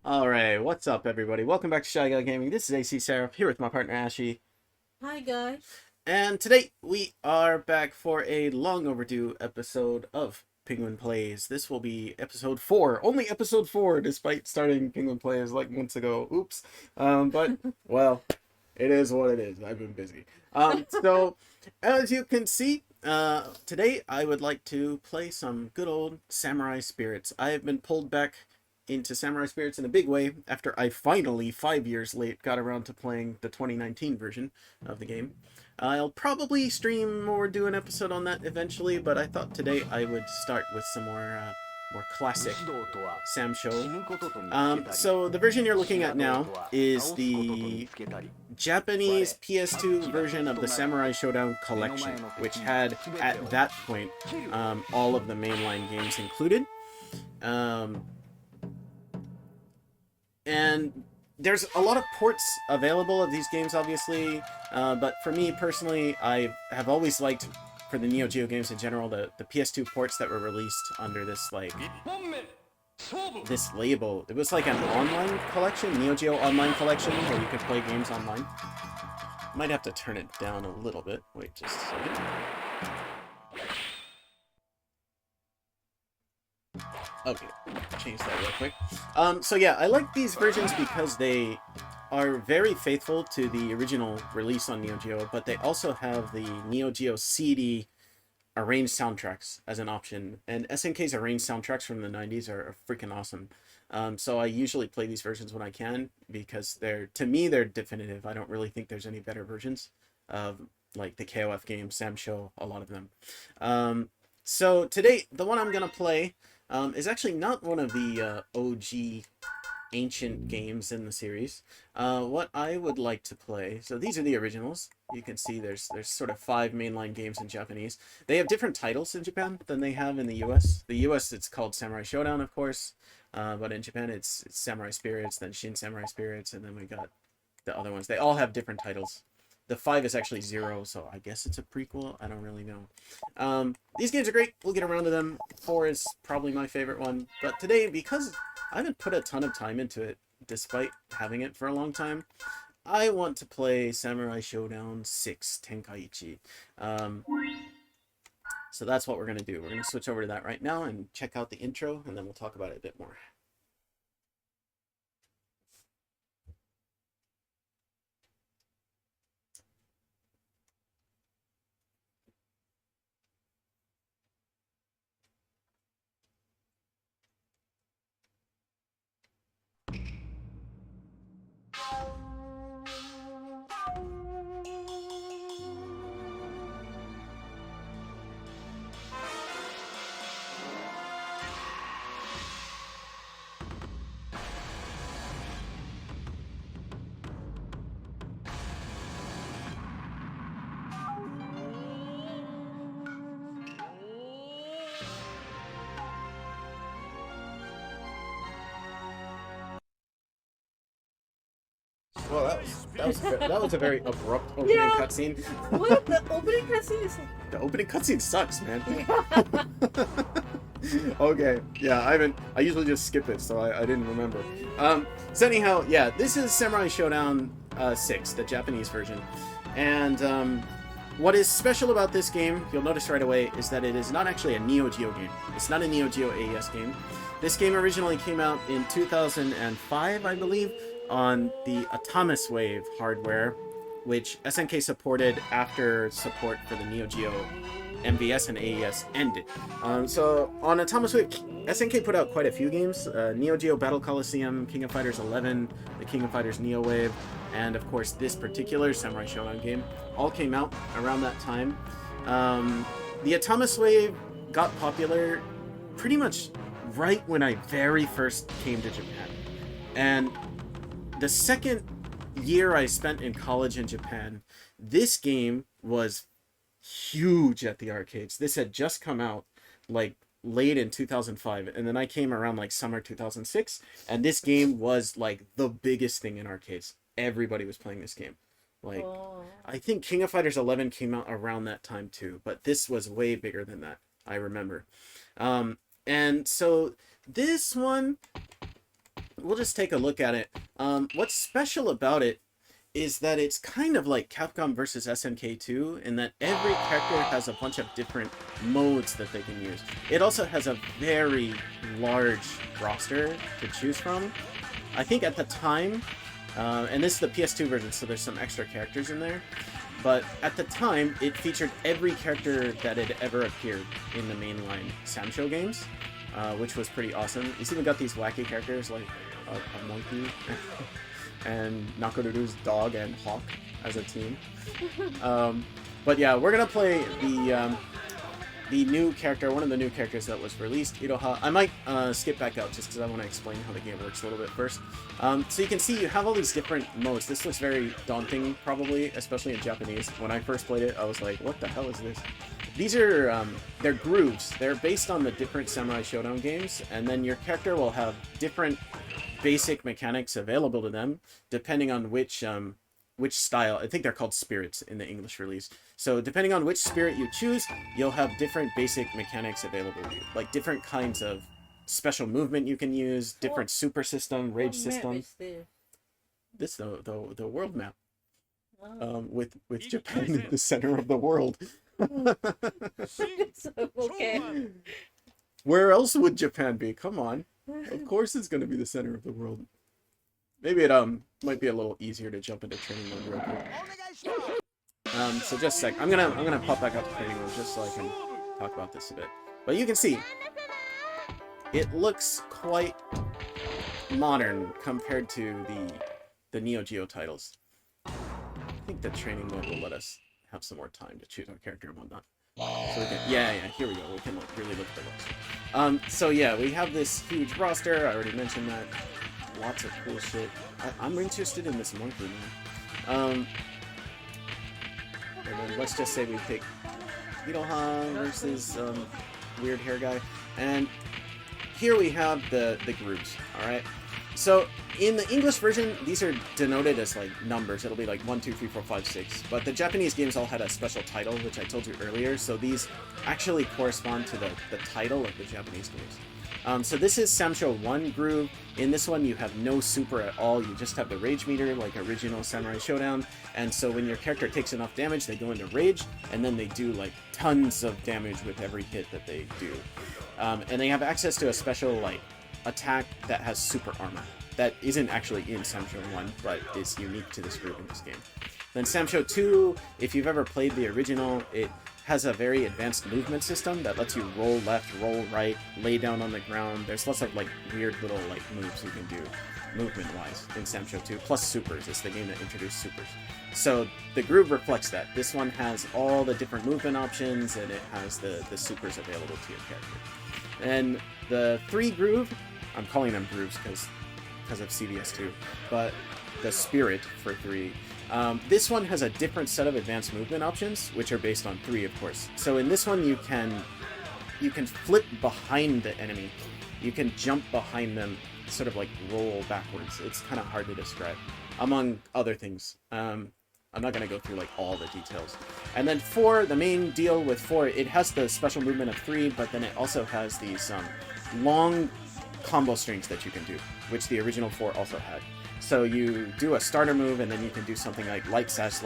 Alright, what's up everybody? Welcome back to shygalgaming. This is AC Seraph here with my partner Ashy. Hi guys. And today we are back for a long overdue episode of Penguin Plays. This will be episode 4. Only episode 4 despite starting Penguin Plays like months ago. Oops. But, well, it is what it is. I've been busy. So, as you can see, today I would like to play some good old Samurai Spirits. I have been pulled back into Samurai Spirits in a big way after I finally, 5 years late, got around to playing the 2019 version of the game. I'll probably stream or do an episode on that eventually, but I thought today I would start with some more classic Sam Show. So the version you're looking at now is the Japanese PS2 version of the Samurai Shodown collection, which had, at that point, all of the mainline games included. And there's a lot of ports available of these games, obviously, but for me personally, I have always liked, for the Neo Geo games in general, the PS2 ports that were released under this, like, this label. It was like an online collection, Neo Geo Online Collection, where you could play games online. Might have to turn it down a little bit. Wait just a second. Okay, change that real quick. So yeah, I like these versions because they are very faithful to the original release on Neo Geo, but they also have the Neo Geo CD arranged soundtracks as an option. And SNK's arranged soundtracks from the 90s are freaking awesome. So I usually play these versions when I can because to me, they're definitive. I don't really think there's any better versions of like the KOF games, Sam Show, a lot of them. So today, the one I'm gonna play is actually not one of the OG ancient games in the series. What I would like to play, so these are the originals. You can see there's sort of 5 mainline games in Japanese. They have different titles in Japan than they have in the US. The US it's called Samurai Shodown, of course, but in Japan it's Samurai Spirits, then Shin Samurai Spirits, and then we got the other ones. They all have different titles. The 5 is actually 0, so I guess it's a prequel. I don't really know. These games are great. We'll get around to them. 4 is probably my favorite one. But today, because I haven't put a ton of time into it, despite having it for a long time, I want to play Samurai Shodown 6 Tenkaichi. So that's what we're going to do. We're going to switch over to that right now and check out the intro, and then we'll talk about it a bit more. Well, that was a very abrupt opening cutscene. What? The opening cutscene is... The opening cutscene sucks, man. Okay, yeah, I usually just skip it, so I didn't remember. So anyhow, yeah, this is Samurai Shodown 6, the Japanese version. And what is special about this game, you'll notice right away, is that it is not actually a Neo Geo game. It's not a Neo Geo AES game. This game originally came out in 2005, I believe, on the Atomus Wave hardware, which SNK supported after support for the Neo Geo MVS and AES ended. So on Atomus Wave, SNK put out quite a few games. Neo Geo Battle Coliseum, King of Fighters 11, the King of Fighters Neo Wave, and of course this particular Samurai Shodown game all came out around that time. The Atomus Wave got popular pretty much right when I very first came to Japan. And the second year I spent in college in Japan, this game was huge at the arcades. This had just come out like late in 2005, and then I came around like summer 2006, and this game was like the biggest thing in arcades. Everybody was playing this game. Like, I think King of Fighters 11 came out around that time too, but this was way bigger than that, I remember. And so this one we'll just take a look at it. What's special about it is that it's kind of like Capcom versus SNK 2 in that every character has a bunch of different modes that they can use. It also has a very large roster to choose from. I think at the time, and this is the PS2 version, so there's some extra characters in there, but at the time, it featured every character that had ever appeared in the mainline Samsho games, which was pretty awesome. It's even got these wacky characters like a monkey and Nakoruru's dog and hawk as a team. But yeah, we're gonna play the new character, one of the new characters that was released, Iroha. I might skip back out just because I want to explain how the game works a little bit first. So you can see you have all these different modes. This looks very daunting, probably, especially in Japanese. When I first played it, I was like, what the hell is this? These are, they're grooves. They're based on the different Samurai Shodown games, and then your character will have different basic mechanics available to them, depending on which style. I think they're called spirits in the English release. So depending on which spirit you choose, you'll have different basic mechanics available to you. Like different kinds of special movement you can use, different super system, rage system. This the world map. Oh. With Japan in the center of the world. Okay. Where else would Japan be? Come on. Of course it's going to be the center of the world. Maybe it might be a little easier to jump into training mode real quick. So just a sec. I'm gonna pop back up to training mode just so I can talk about this a bit. But you can see it looks quite modern compared to the Neo Geo titles. I think the training mode will let us have some more time to choose our character and whatnot. So we can, yeah, here we go. We can really look at the roster. So yeah, we have this huge roster. I already mentioned that. Lots of cool shit. I'm interested in this monkey, man. And then let's just say we pick Iroha versus weird hair guy. And here we have the grooves, alright? So in the English version, these are denoted as like numbers. It'll be like 1, 2, 3, 4, 5, 6. But the Japanese games all had a special title, which I told you earlier. So these actually correspond to the title of the Japanese games. So this is Samsho 1 groove. In this one, you have no super at all. You just have the rage meter, like original Samurai Shodown. And so when your character takes enough damage, they go into rage, and then they do like tons of damage with every hit that they do. And they have access to a special like attack that has super armor. That isn't actually in Samsho 1, but is unique to this group in this game. Then Samsho 2, if you've ever played the original, it has a very advanced movement system that lets you roll left, roll right, lay down on the ground. There's lots of like weird little like moves you can do movement-wise in Samsho 2, plus supers. It's the game that introduced supers. So the groove reflects that. This one has all the different movement options, and it has the supers available to your character. And the 3 groove, I'm calling them grooves because of CVS2, but the spirit for 3. This one has a different set of advanced movement options, which are based on 3, of course. So in this one, you can flip behind the enemy. You can jump behind them, sort of like roll backwards. It's kind of hard to describe, among other things. I'm not going to go through like all the details. And then 4, the main deal with 4, it has the special movement of 3, but then it also has these long combo strings that you can do, which the original 4 also had. So you do a starter move, and then you can do something like light slash,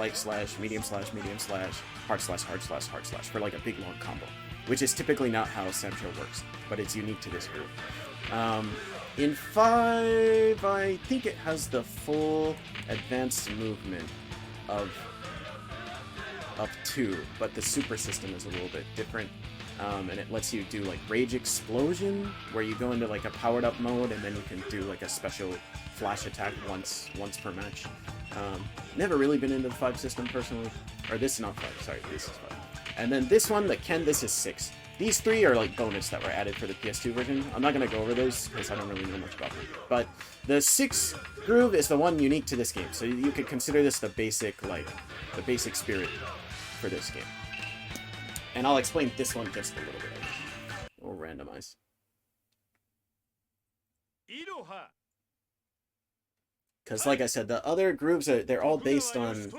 medium slash, medium slash, hard slash, hard slash, hard slash, for like a big long combo, which is typically not how Samsho works, but it's unique to this group. In 5, I think it has the full advanced movement of 2, but the super system is a little bit different. And it lets you do like Rage Explosion, where you go into like a powered up mode, and then you can do like a special flash attack once per match. Never really been into the 5 system personally. Or this is not 5, sorry, this is 5. And then this one, the Ken, this is 6. These 3 are like bonus that were added for the PS2 version. I'm not going to go over those because I don't really know much about them. But the 6 groove is the one unique to this game. So you could consider this the basic spirit for this game. And I'll explain this one just a little bit. We'll randomize. Because like I said, the other grooves, they're all based on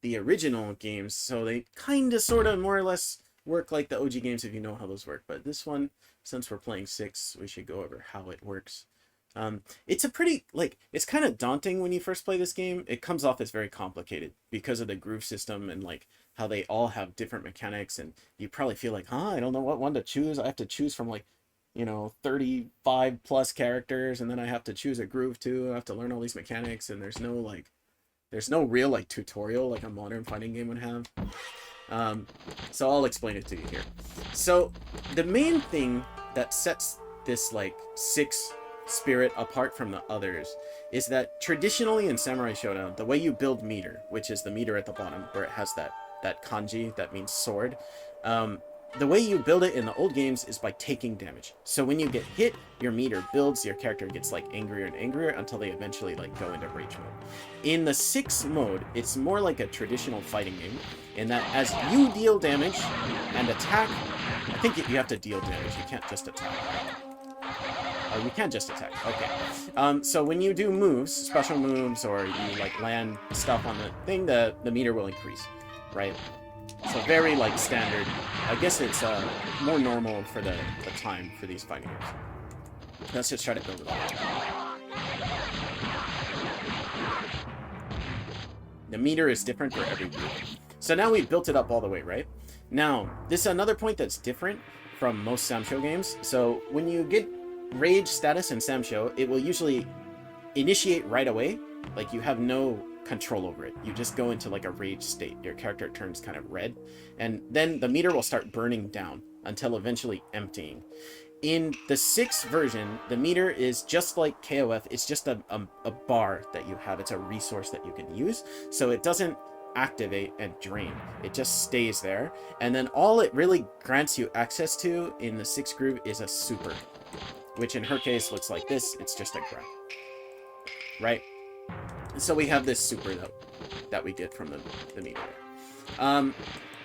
the original games, so they kind of, sort of, more or less work like the OG games if you know how those work. But this one, since we're playing 6, we should go over how it works. It's a pretty, like, it's kind of daunting when you first play this game. It comes off as very complicated because of the groove system and, like, how they all have different mechanics, and you probably feel like, I don't know what one to choose. I have to choose from, like, 35 plus characters, and then I have to choose a groove too. I have to learn all these mechanics, and there's no real, like, tutorial like a modern fighting game would have. So I'll explain it to you here. So the main thing that sets this, like, 6 spirit apart from the others is that traditionally in Samurai Shodown, the way you build meter, which is the meter at the bottom where it has that kanji that means sword, the way you build it in the old games is by taking damage. So when you get hit, your meter builds, your character gets, like, angrier and angrier until they eventually, like, go into rage mode. In the 6 mode, it's more like a traditional fighting game in that as you deal damage and attack, I think you have to deal damage, you can't just attack. Oh, you can just attack. Okay. So when you do moves, special moves, or you, like, land stuff on the thing, the meter will increase, right? So very, like, standard. I guess it's more normal for the time for these fighting games. Let's just try to build it up. The meter is different for every group. So now we've built it up all the way, right? Now, this is another point that's different from most Samsho games. So when you get rage status in Samsho, it will usually initiate right away. Like, you have no control over it. You just go into, like, a rage state. Your character turns kind of red, and then the meter will start burning down until eventually emptying. In the 6th version, the meter is just like KOF. It's just a bar that you have. It's a resource that you can use. So it doesn't activate and drain. It just stays there. And then all it really grants you access to in the 6th group is a super, which in her case looks like this. It's just a grab, right? So we have this super that we get from the meter.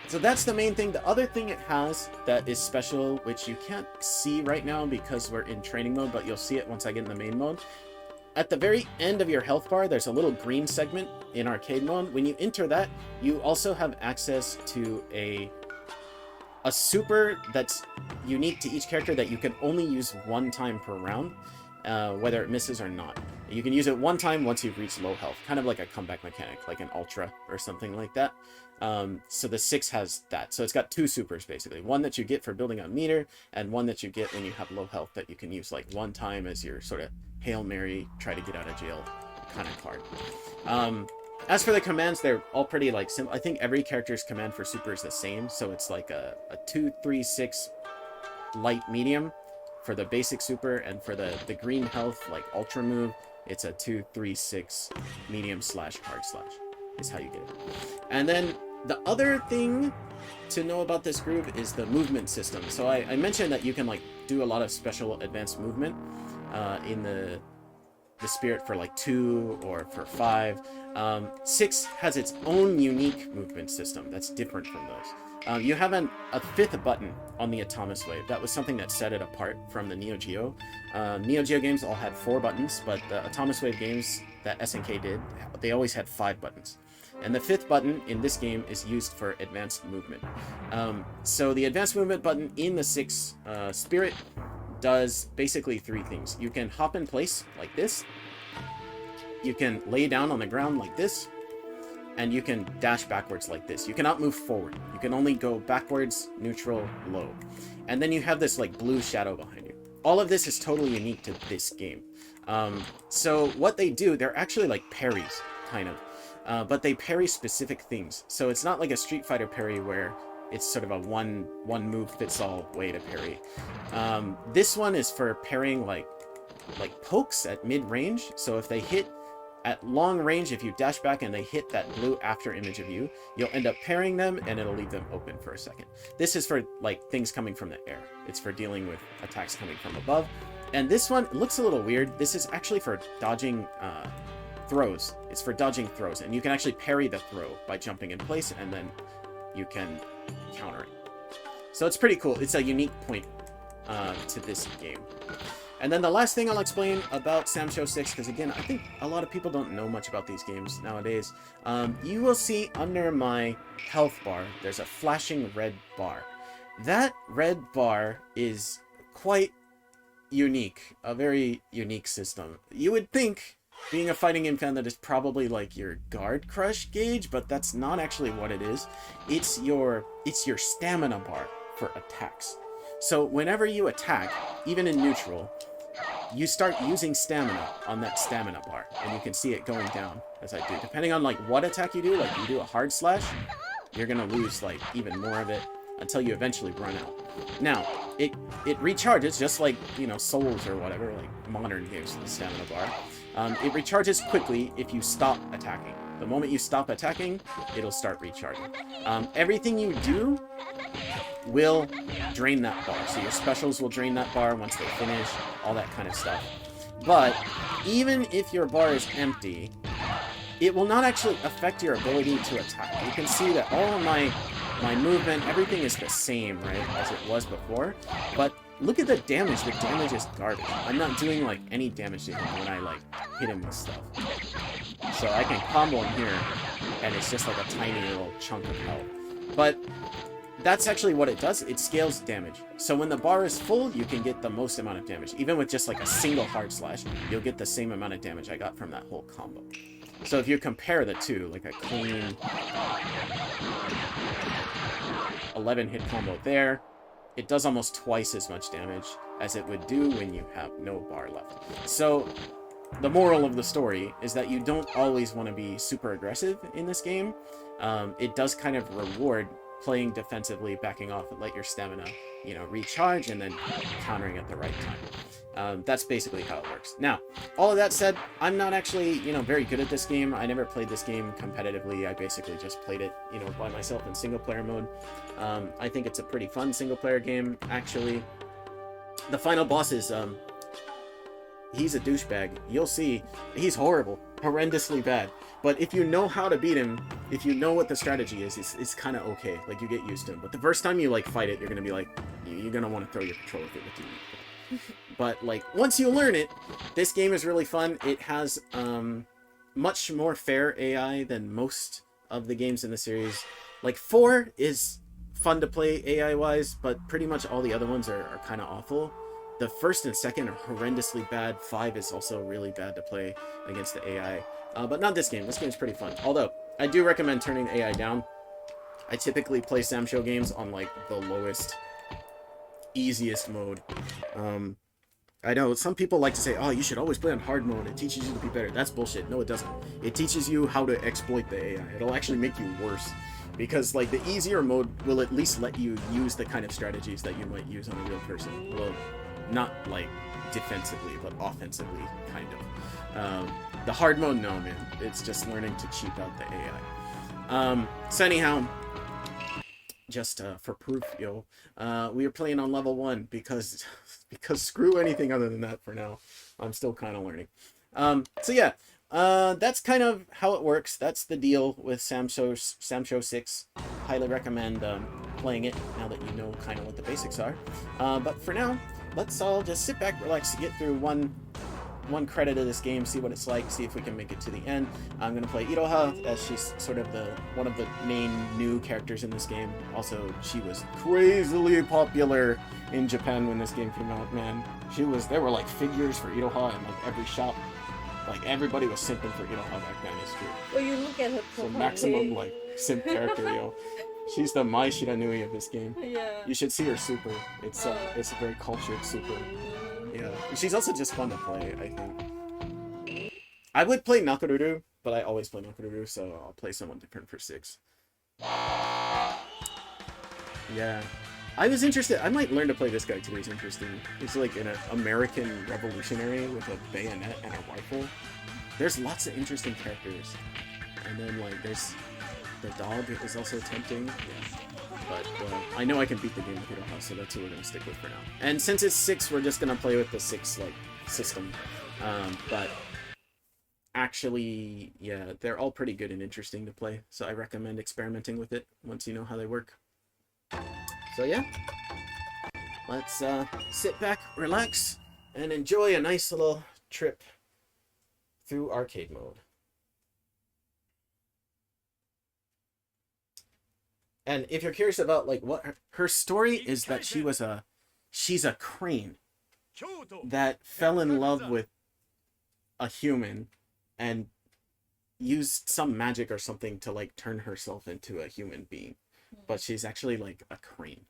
So that's the main thing. The other thing it has that is special, which you can't see right now because we're in training mode, but you'll see it once I get in the main mode. At the very end of your health bar, there's a little green segment in arcade mode. When you enter that, you also have access to a super that's unique to each character that you can only use one time per round, whether it misses or not. You can use it one time once you've reached low health, kind of like a comeback mechanic, like an Ultra or something like that. So the 6 has that. So it's got 2 supers, basically. One that you get for building a meter, and one that you get when you have low health that you can use, like, one time as your sort of Hail Mary, try to get out of jail kind of card. As for the commands, they're all pretty, like, simple. I think every character's command for super is the same. So it's like a 2, 3, 6 light medium for the basic super, and for the green health, like, ultra move, it's a 2, 3, 6 medium / hard / is how you get it. And then the other thing to know about this group is the movement system. So I mentioned that you can, like, do a lot of special advanced movement in the spirit for, like, 2 or for 5. 6 has its own unique movement system that's different from those. You have a 5th button on the Atomus Wave. That was something that set it apart from the Neo Geo. Neo Geo games all had 4 buttons, but the Atomus Wave games that SNK did, they always had 5 buttons. And the 5th button in this game is used for advanced movement. So the advanced movement button in the 6 spirit does basically 3 things. You can hop in place like this. You can lay down on the ground like this. And you can dash backwards like this. You cannot move forward. You can only go backwards, neutral, low. And then you have this, like, blue shadow behind you. All of this is totally unique to this game. So what they do, they're actually like parries, kind of. But they parry specific things. So it's not like a Street Fighter parry where it's sort of a one move fits all way to parry. This one is for parrying like pokes at mid-range. So if they hit at long range, if you dash back and they hit that blue after image of you, you'll end up parrying them and it'll leave them open for a second. This is for, like, things coming from the air. It's for dealing with attacks coming from above. And this one looks a little weird. This is actually for dodging throws. It's for dodging throws, and you can actually parry the throw by jumping in place, and then you can counter it. So it's pretty cool. It's a unique point to this game. And then the last thing I'll explain about Samsho 6, because again, I think a lot of people don't know much about these games nowadays. You will see under my health bar, there's a flashing red bar. That red bar is quite unique, a very unique system. You would think, being a fighting game fan, that is probably like your guard crush gauge, but that's not actually what it is. It's your stamina bar for attacks. So whenever you attack, even in neutral, you start using stamina on that stamina bar, and you can see it going down as I do. Depending on like what attack you do, like you do a hard slash, you're gonna lose like even more of it until you eventually run out. Now, it recharges just like, you know, Souls or whatever, like modern games with the stamina bar. It recharges quickly if you stop attacking. The moment you stop attacking, it'll start recharging. Everything you do will drain that bar. So your specials will drain that bar once they finish, all that kind of stuff. But even if your bar is empty, it will not actually affect your ability to attack. You can see that all of my movement, everything is the same, right, as it was before. But look at the damage. The damage is garbage. I'm not doing like any damage to him when I like hit him with stuff. So I can combo him here, and it's just like a tiny little chunk of health. But that's actually what it does. It scales damage. So when the bar is full, you can get the most amount of damage. Even with just like a single hard slash, you'll get the same amount of damage I got from that whole combo. So if you compare the two, like a clean 11 hit combo there, it does almost twice as much damage as it would do when you have no bar left. So the moral of the story is that you don't always want to be super aggressive in this game. It does kind of reward playing defensively, backing off, and let your stamina, you know, recharge, and then countering at the right time. That's basically how it works. Now, all of that said, I'm not actually, you know, very good at this game. I never played this game competitively. I basically just played it, you know, by myself in single-player mode. I think it's a pretty fun single-player game, actually. The final boss is, he's a douchebag. You'll see, he's horrible, horrendously bad. But if you know how to beat him, if you know what the strategy is, it's kind of okay. Like, you get used to him. But the first time you, like, fight it, you're going to be like, you're going to want to throw your controller with you. But, like, once you learn it, this game is really fun. It has much more fair AI than most of the games in the series. Like, 4 is fun to play AI-wise, but pretty much all the other ones are kind of awful. The first and second are horrendously bad. 5 is also really bad to play against the AI. But not this game. This game's pretty fun. Although, I do recommend turning AI down. I typically play Sam Show games on, like, the lowest, easiest mode. I know some people like to say, oh, you should always play on hard mode. It teaches you to be better. That's bullshit. No, it doesn't. It teaches you how to exploit the AI. It'll actually make you worse. Because, like, the easier mode will at least let you use the kind of strategies that you might use on a real person. Well, not, like, defensively, but offensively, kind of. The hard mode, no, man. It's just learning to cheap out the AI. So anyhow, just for proof, yo, we are playing on level 1 because screw anything other than that for now. I'm still kind of learning. So yeah, that's kind of how it works. That's the deal with Sam Show 6. Highly recommend playing it now that you know kind of what the basics are. But for now, let's all just sit back, relax, get through one credit of this game, see what it's like, see if we can make it to the end. I'm gonna play Iroha, as she's sort of one of the main new characters in this game. Also, she was crazily popular in Japan when this game came out, man. There were like figures for Iroha in like every shop. Like everybody was simping for Iroha back then, it's true. Well, you look at her So maximum like simp character, yo. She's the Mai Shiranui of this game. Yeah. You should see her super. It's a very cultured super. Yeah, she's also just fun to play, I think. I would play Nakoruru, but I always play Nakoruru, so I'll play someone different for 6. Yeah. I was interested. I might learn to play this guy too. He's interesting. He's like an American revolutionary with a bayonet and a rifle. There's lots of interesting characters. And then, like, there's the dog is also tempting. Yeah. But I know I can beat the game with Iroha, so that's what we're going to stick with for now. And since it's 6, we're just going to play with the 6, like, system. But actually, yeah, they're all pretty good and interesting to play. So I recommend experimenting with it once you know how they work. So yeah, let's sit back, relax, and enjoy a nice little trip through arcade mode. And if you're curious about, like, what her story is, that she's a crane. that fell in love with a human and used some magic or something to like turn herself into a human being, but she's actually like a crane.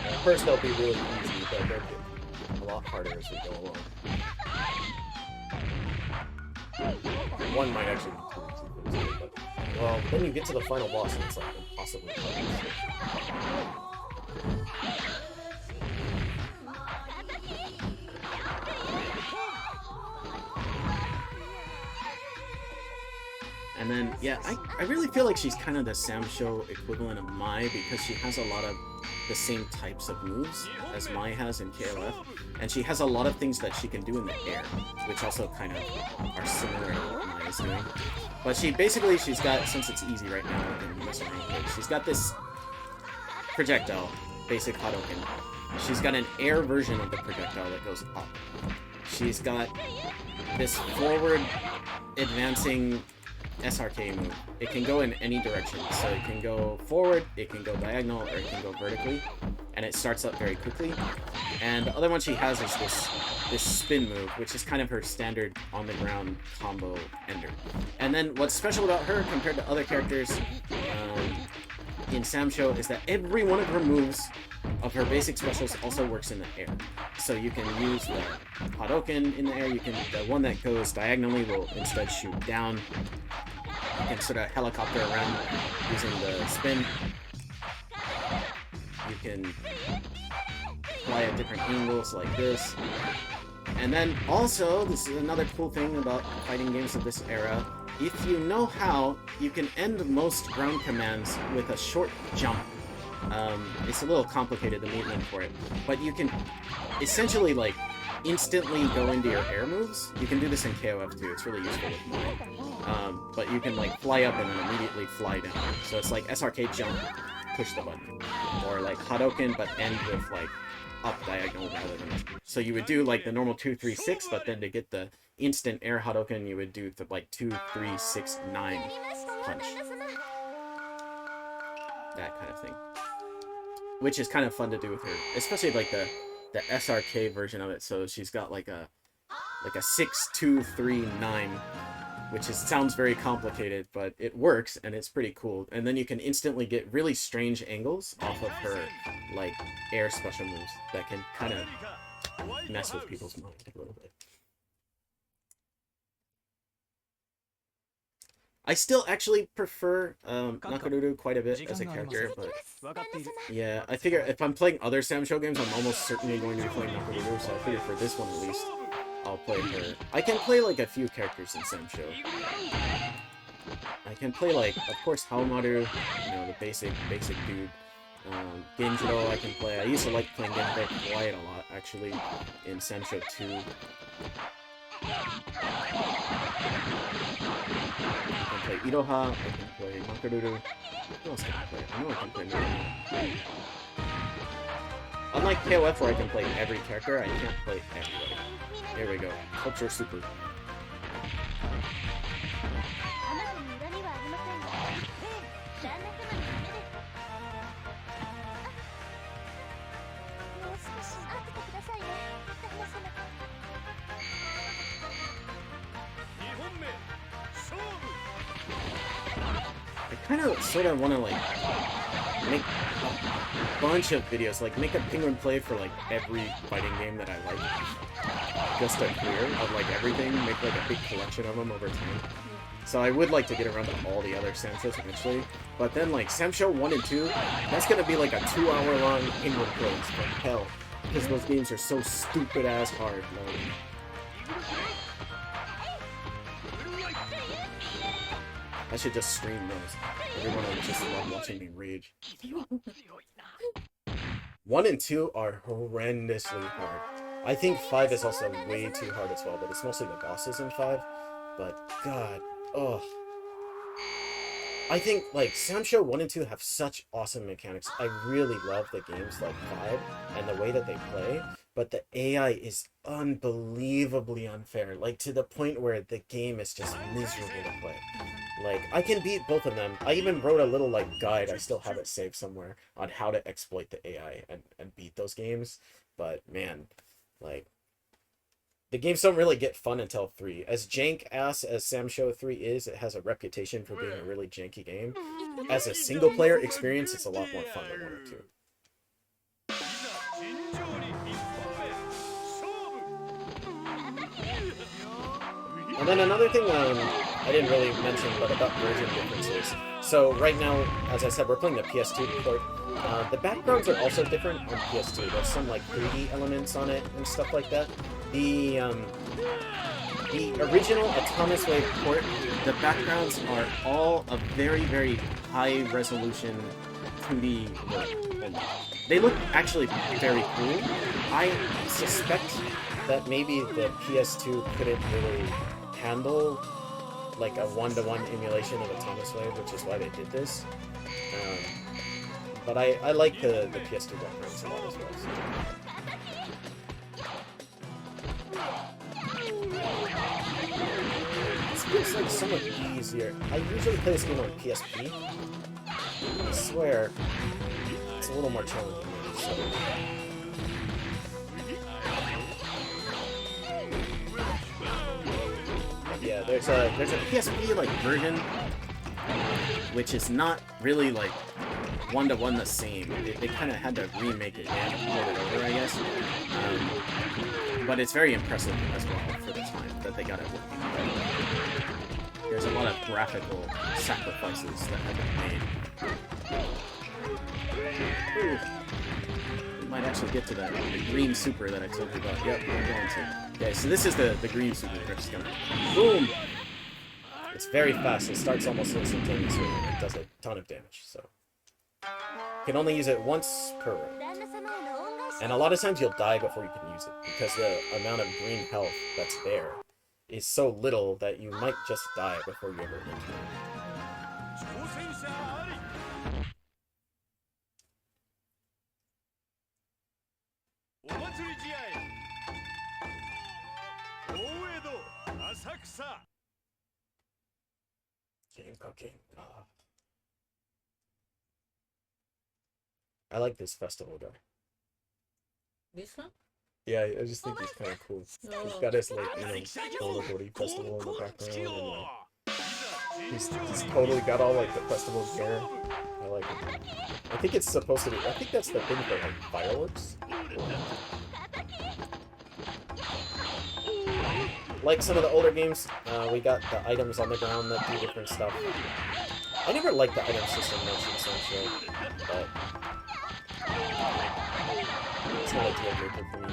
At first they'll be really easy, but they'll get a lot harder as we go along. One might actually be too easy, but well, then you get to the final boss and it's like impossibly hard. And then, yeah, I really feel like she's kind of the Sam Show equivalent of Mai because she has a lot of the same types of moves as Mai has in KOF. And she has a lot of things that she can do in the air, which also kind of are similar to what Mai is doing. But she's got, since it's easy right now, I can mess around with it. She's got this projectile, basic Hadoken. She's got an air version of the projectile that goes up. She's got this forward advancing SRK move. It can go in any direction, so it can go forward, it can go diagonal, or it can go vertically, and it starts up very quickly. And the other one she has is this spin move, which is kind of her standard on the ground combo ender. And then what's special about her compared to other characters in Sam Show is that every one of her moves of her basic specials also works in the air. So you can use the Hadoken in the air, the one that goes diagonally will instead shoot down. You can sort of helicopter around using the spin. You can fly at different angles like this. And then also, this is another cool thing about fighting games of this era, if you know how, you can end most ground commands with a short jump. It's a little complicated, the movement for it, but you can essentially like instantly go into your air moves. You can do this in KOF too, it's really useful with mine. But you can like fly up and then immediately fly down. So it's like SRK jump, push the button. Or like Hadoken, but end with like up diagonal rather than... So you would do like the normal 2, 3, 6, but then to get the instant air Hadoken, you would do the like 2, 3, 6, 9 punch. That kind of thing. Which is kind of fun to do with her, especially like the SRK version of it. So she's got like a 6, 2, 3, 9, which sounds very complicated, but it works and it's pretty cool. And then you can instantly get really strange angles off of her like air special moves that can kind of mess with people's mind a little bit. I still actually prefer Nakaruru quite a bit as a character, but yeah, I figure if I'm playing other Sam Show games, I'm almost certainly going to be playing Nakaruru, so I figure for this one at least, I'll play her. I can play like a few characters in Sam Show. I can play like, of course, Haomaru, you know, the basic dude. Genjiro I can play. I used to like playing Genjiro quite a lot, actually, in Sam Show 2. I can play Iroha, I can play Nakaruru. Who else can I play? I know I can play Naruto. Unlike KOF where I can play every character, I can't play everybody. Here we go. Culture Super. I kind of sort of want to like make a bunch of videos, like make a penguin play for like every fighting game that I like, just a clear of like everything, make like a big collection of them over time. So I would like to get around to all the other Sam Shows eventually, but then like Sam Show 1 and 2, that's gonna be like a 2-hour long penguin plays from hell, because those games are so stupid ass hard. Like, I should just stream those. Everyone would just love watching me rage. 1 and 2 are horrendously hard. I think 5 is also way too hard as well, but it's mostly the bosses in 5. But god, oh. I think like Sam Show 1 and 2 have such awesome mechanics. I really love the game's like vibe and the way that they play, but the AI is unbelievably unfair, like to the point where the game is just miserable to play. Like I can beat both of them. I even wrote a little like guide, I still have it saved somewhere, on how to exploit the AI and beat those games. But man, like the games don't really get fun until 3. As jank-ass as Sam Show 3 is, it has a reputation for being a really janky game. As a single-player experience, it's a lot more fun than 1 or 2. And then another thing I didn't really mention, but about version differences. So right now, as I said, we're playing the PS2 port. The backgrounds are also different on PS2. There's some like 3D elements on it and stuff like that. The original Atomic Wave port, the backgrounds are all a very, very high resolution 2D look. And they look actually very cool. I suspect that maybe the PS2 couldn't really handle like a one-to-one emulation of Atomic Wave, which is why they did this. But I like the PS2 backgrounds a lot as well. So. This feels like so much easier. I usually play this game on PSP. I swear, it's a little more challenging. So. Yeah, there's a PSP like version, which is not really like one-to-one the same. They kind of had to remake it and port it over, I guess. But it's very impressive as well for the time that they got it working. There's a lot of graphical sacrifices that have been made. Ooh. We might actually get to that the green super that I told you about. Yep, we're going to. Okay, so this is the green super. We're just gonna boom. It's very fast. It starts almost instantaneously and it does a ton of damage. So you can only use it once per round. And a lot of times you'll die before you can use it because the amount of green health that's there is so little that you might just die before you ever enter it. Game cooking. I like this festival guy. This one? Yeah, I just think he's kind of cool. He's got his like, Rollerboarding festival in the background, and like he's totally got all like the festival gear. I like it. I think it's supposed to be. I think that's the thing for like fireworks. Like some of the older games, we got the items on the ground that do different stuff. I never liked the item system much in some show, but it's not a deal breaker for me.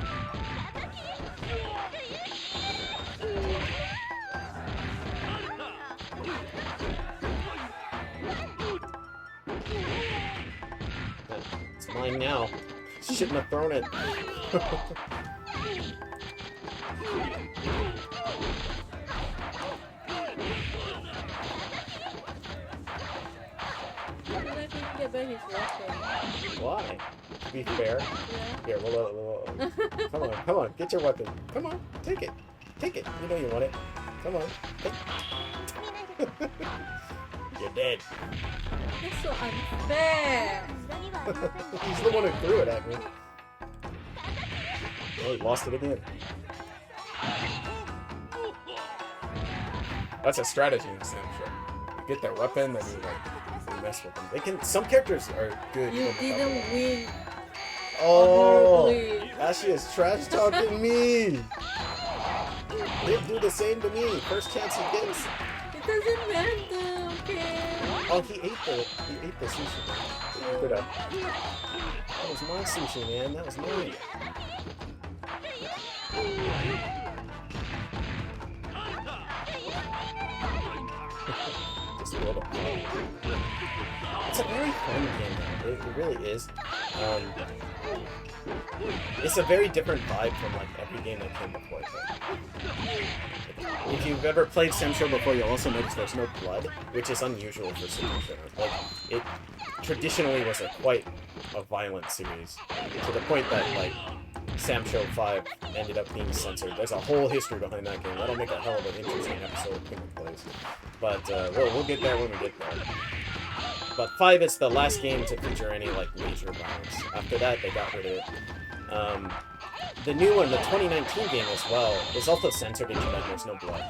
But it's mine now. Shouldn't have thrown it. Why? To be fair. Yeah. Here, we'll come on, get your weapon. Come on, take it. Take it. You know you want it. Come on. You're dead. That's so unfair. He's the one who threw it at me. Oh, he lost it again. That's a strategy in Sam Show. You get their weapon, then you like mess with them. They can. Some characters are good. You didn't win. Oh, Ashley is trash talking me. They do the same to me. First chance he gets. It doesn't matter. Okay. Oh, he ate the sushi. He ate it up. That was my sushi, man. That was mine. Just a little. It's a very fun game, though. It really is. It's a very different vibe from like every game that came before it. If you've ever played Sam Show before, you'll also notice there's no blood, which is unusual for Super Show. Like, it traditionally was quite a violent series, to the point that like Sam Show 5 ended up being censored. There's a whole history behind that game. That'll make a hell of an interesting episode of Pink Plays. But we'll get there when we get there. But 5 is the last game to feature any like major violence. After that, they got rid of it. The new one, the 2019 game as well, is also censored into that there's no blood.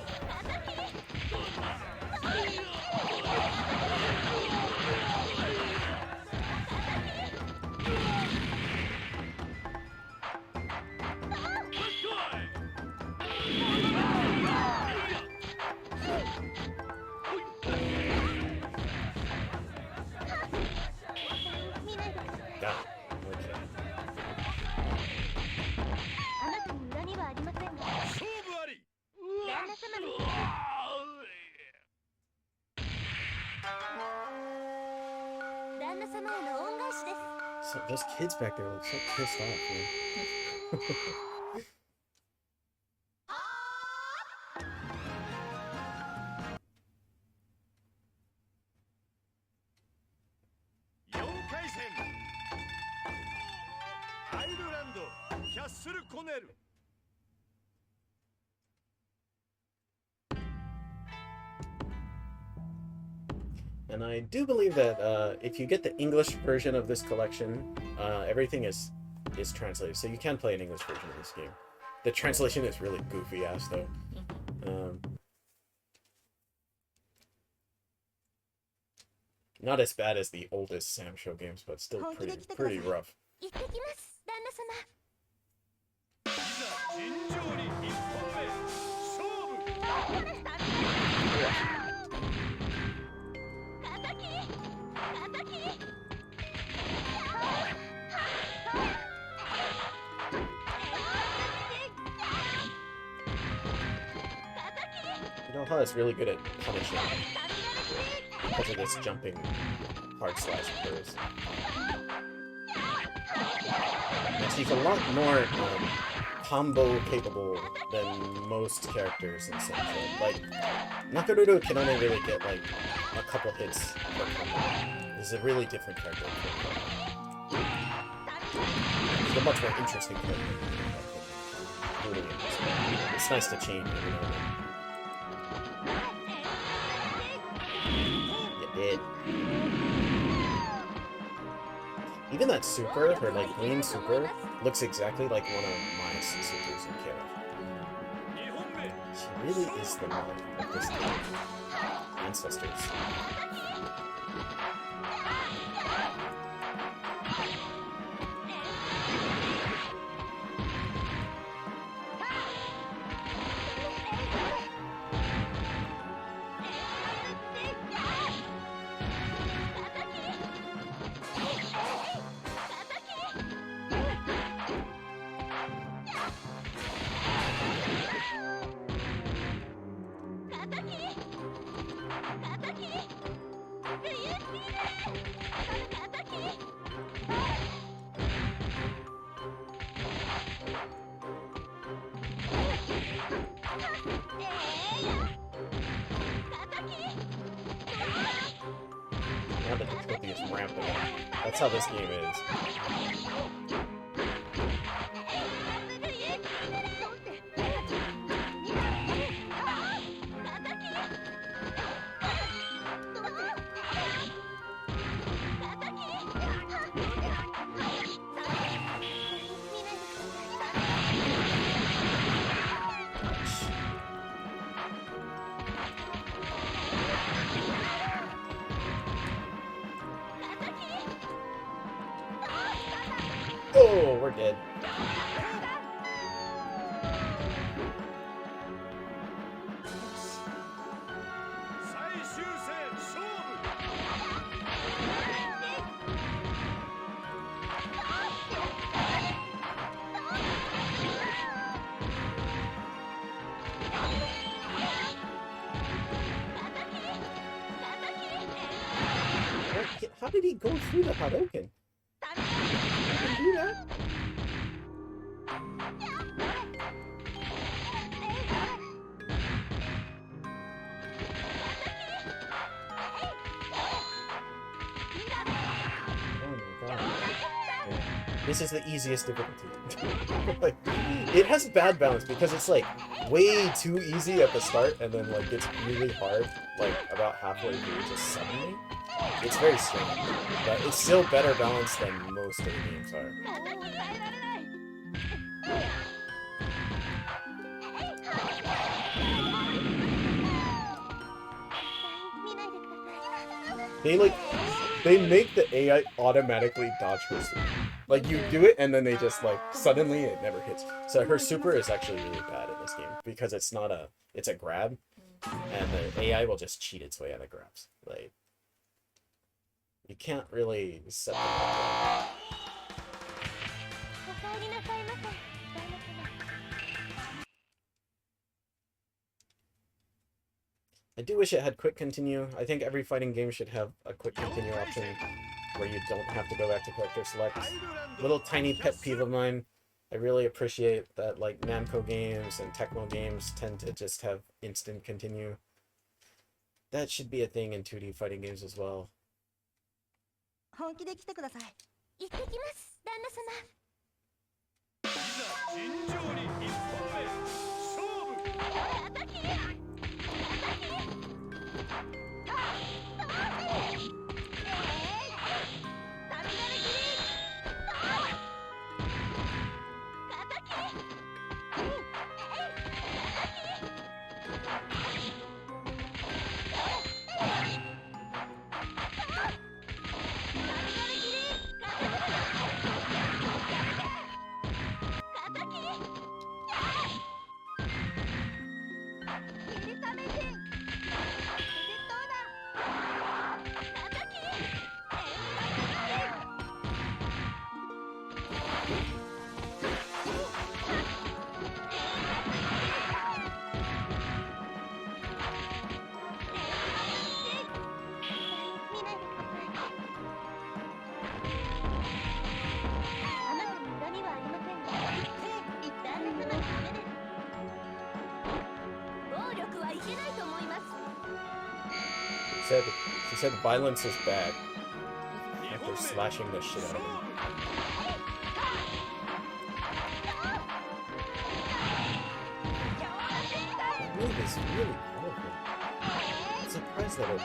So those kids back there look so pissed off, man. And I do believe that if you get the English version of this collection, everything is translated, so you can play an English version of this game. The translation is really goofy ass though. Not as bad as the oldest Sam Show games, but still pretty rough. Noha is really good at punishing because of this jumping hard slash curves. And she's a lot more combo capable than most characters in Sam Show. Like, Nakaruru can only really get like a couple hits per combo. This is a really different character. She's a much more interesting character. Really interesting. It's nice to change every now and then. It. Even that super, her like green super, looks exactly like one of my supers in Kara. She really is the mother of this game. Ancestors. Now the difficulty is ramping up. That's how this game is. Oh, we're dead. How did he go through the Hadouken? He can do that? This is the easiest difficulty. Like, it has bad balance because it's like way too easy at the start and then like gets really hard like about halfway through just suddenly. It's very strange, but it's still better balanced than most of the games are. They make the AI automatically dodge her super. Like, you do it, and then they just, like, suddenly it never hits. So her super is actually really bad in this game, because it's not a, it's a grab, and the AI will just cheat its way out of grabs. Like, you can't really set them up. I do wish it had quick continue. I think every fighting game should have a quick continue option where you don't have to go back to character select. Little tiny pet peeve of mine. I really appreciate that like Namco games and Tecmo games tend to just have instant continue. That should be a thing in 2D fighting games as well. She said violence is bad. After slashing the shit out of him. The move is really powerful. I'm surprised that it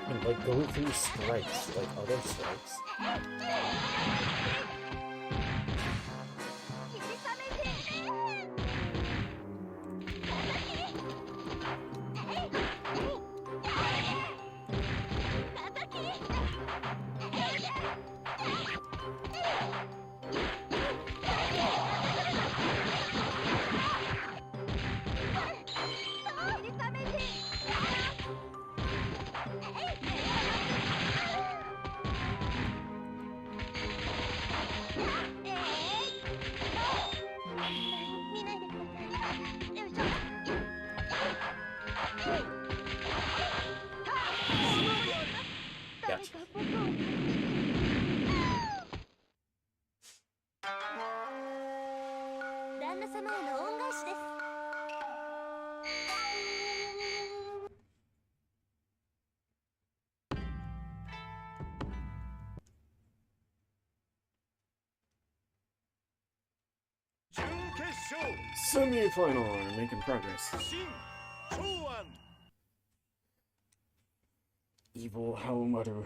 can like go through strikes, like other strikes. Semi-final, making progress. Evil Haomaru.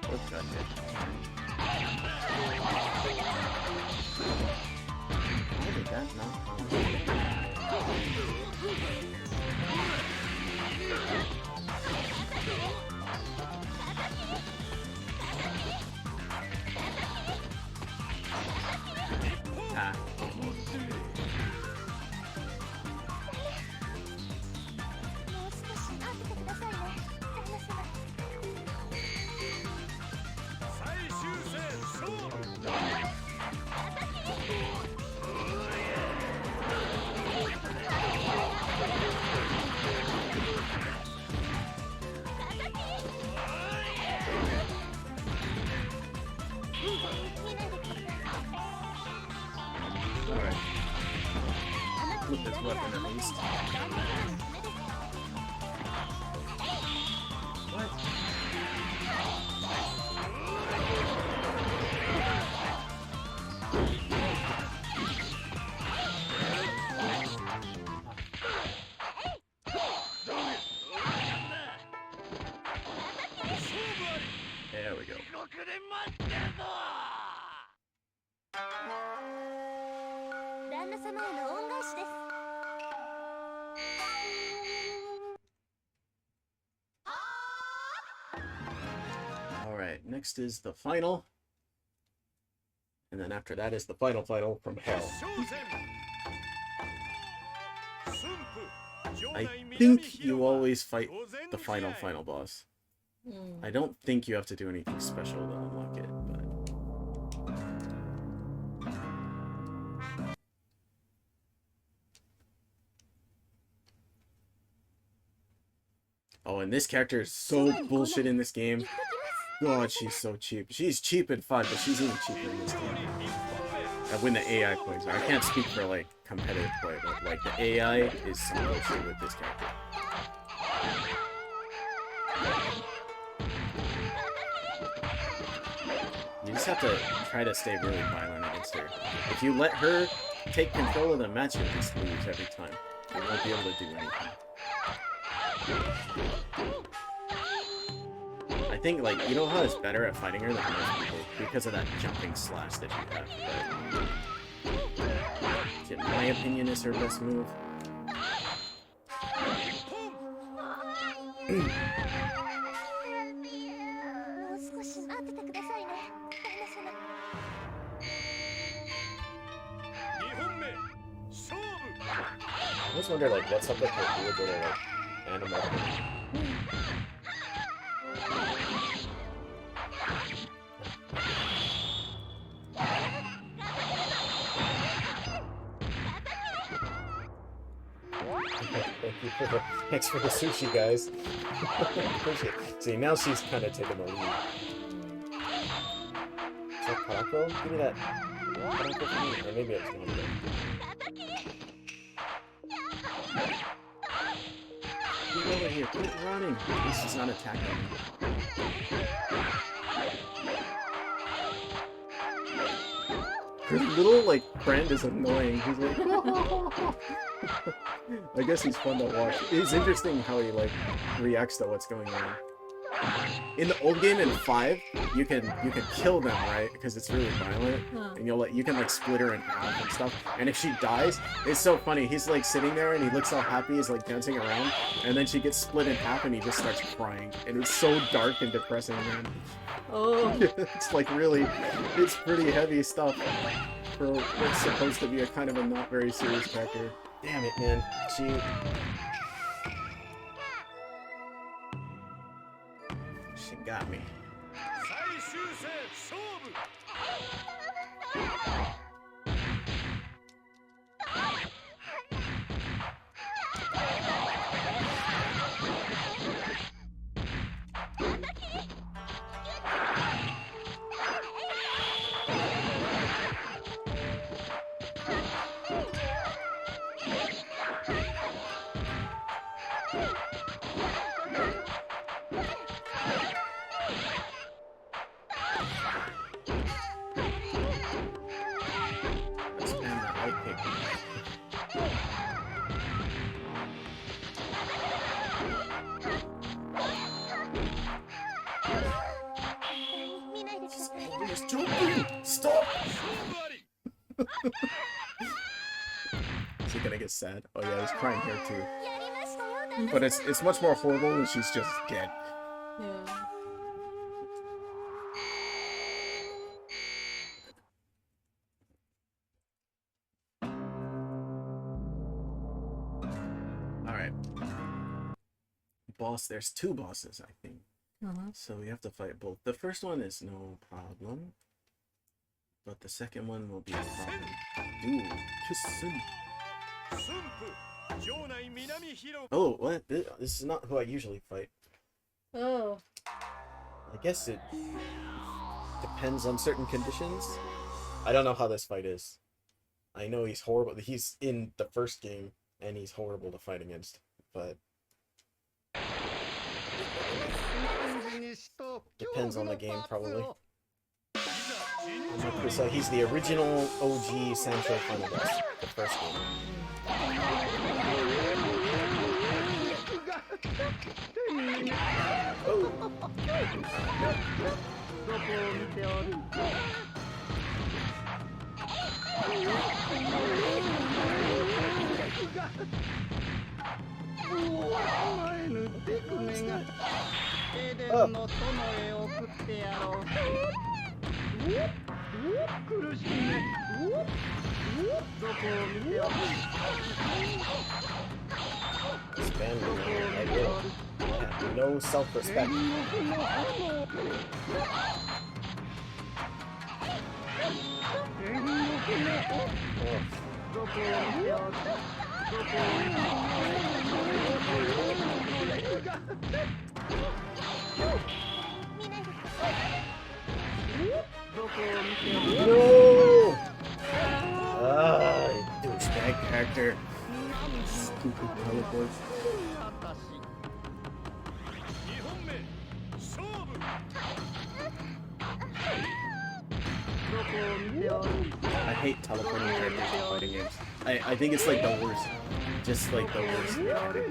Oh, God, how did that not come? Ah, almost. もう少し待っててくださいね、旦那様。最終戦勝負。 Alright. With his weapon at least. What? There we go. 旦那様への恩返しです。 Alright, next is the final. And then after that is the final from hell. I think you always fight the final boss. I don't think you have to do anything special to unlock it, but... Oh, and this character is so bullshit in this game. God, she's so cheap. She's cheap in fun, but she's even cheaper in this game. When the AI plays her. I can't speak for, like, competitive play, but, like, the AI is some bullshit with this character. You just have to try to stay really violent against her. If you let her take control of the match, you'll just lose every time. You won't be able to do anything. I think, like, you know how it's better at fighting her than most people? Because of that jumping slash that you have. But, in my opinion, is her best move. もう少し待っててくださいね、旦那様。 I always wonder, like, what's up with her weird little, like, animal thing. Thanks for the sushi, guys. Appreciate it. See, now she's kind of taking the lead. Is that Parako? Give me that. Parako for me. Or maybe it's one of them. Get over here. Quit running. At least she's not attacking me. Her little, like, friend is annoying. He's like, I guess he's fun to watch. It's interesting how he, like, reacts to what's going on. In the old game in 5, you can kill them, right? Because it's really violent, and you can like split her in half and stuff. And if she dies, it's so funny. He's like sitting there and he looks all happy, he's like dancing around, and then she gets split in half and he just starts crying. And it's so dark and depressing, man. Oh. It's like really, it's pretty heavy stuff for what's supposed to be a kind of a not very serious character. Damn it, man. She got me. sad. Oh yeah, he's crying here too. やりましたよ旦那 But it's much more horrible when she's just dead. Yeah. Alright. Boss, there's 2 bosses, I think. So we have to fight both. The first one is no problem. But the second one will be a problem. Ooh, Kisun. Oh, what? This is not who I usually fight. Oh. I guess it depends on certain conditions. I don't know how this fight is. I know he's horrible. He's in the first game, and he's horrible to fight against. But depends on the game, probably. So he's the original OG Sancho final boss, the first game. Spam me, I will. Yeah, no self-respect. No! Douchebag character. Stupid teleports. I hate teleporting characters in fighting games. I think it's like the worst. Just like the worst mechanic.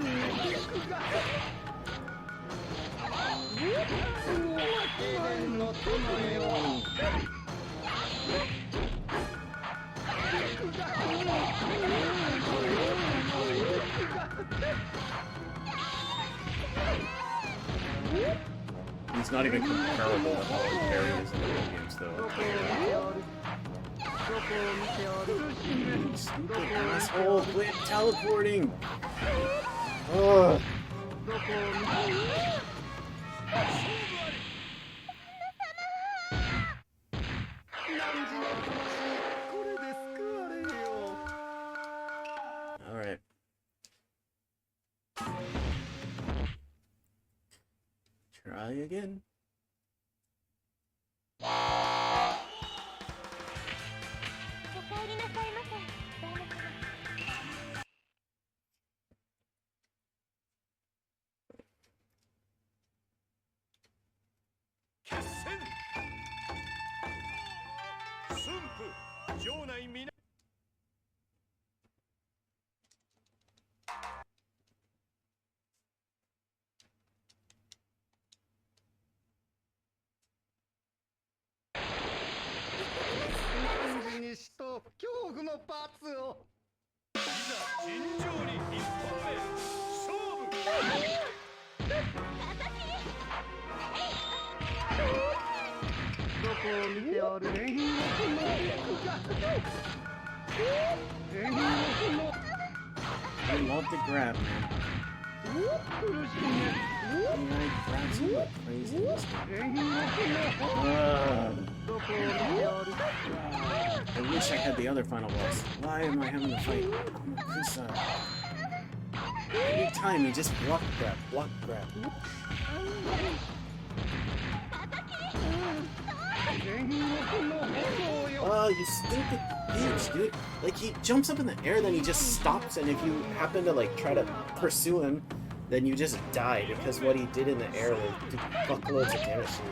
He's not even comparable to how Harry is in the video games, though. Stupid asshole, quit teleporting! Ugh. Alright. Try again. お帰りなさいませ旦那様 I love to grab, man. I grab so like crazy. I wish I had the other final boss. Why am I having to fight? Because, anytime you just block grab. Oh, you stupid bitch, dude. Like, he jumps up in the air, then he just stops, and if you happen to, like, try to pursue him, then you just die, because what he did in the air will do buckloads of damage to you.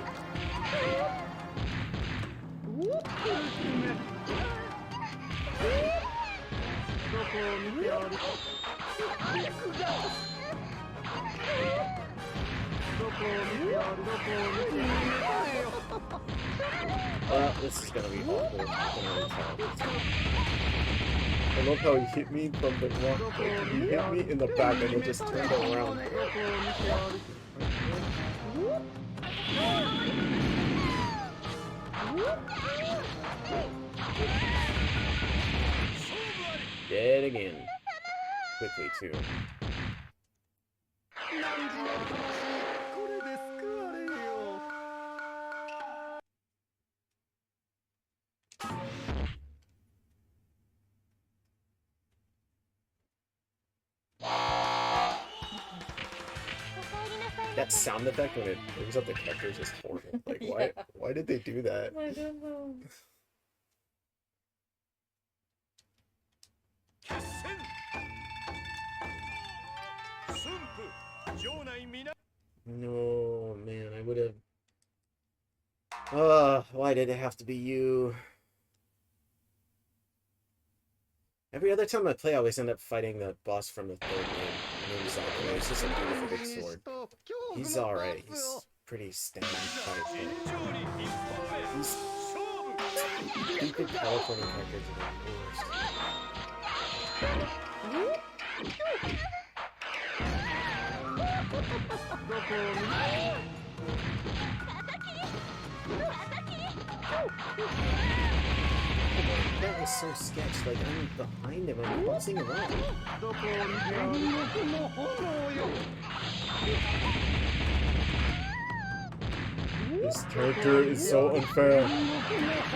Well, this is gonna be awful. I love how he hit me from the front. Like, he hit me in the back and it just turned around. Dead again. Quickly, too. That sound effect when it brings up the characters is horrible. Like, why? Yeah. Why did they do that? I don't know. No, man, I would have. Why did it have to be you? Every other time I play, I always end up fighting the boss from the third game. Moonsault. It's just a dude with a big sword. He's alright. He's pretty standard fight. These stupid teleporting characters are the worst. That was so sketch. Like, I'm behind him. I'm bouncing around. This character is so unfair.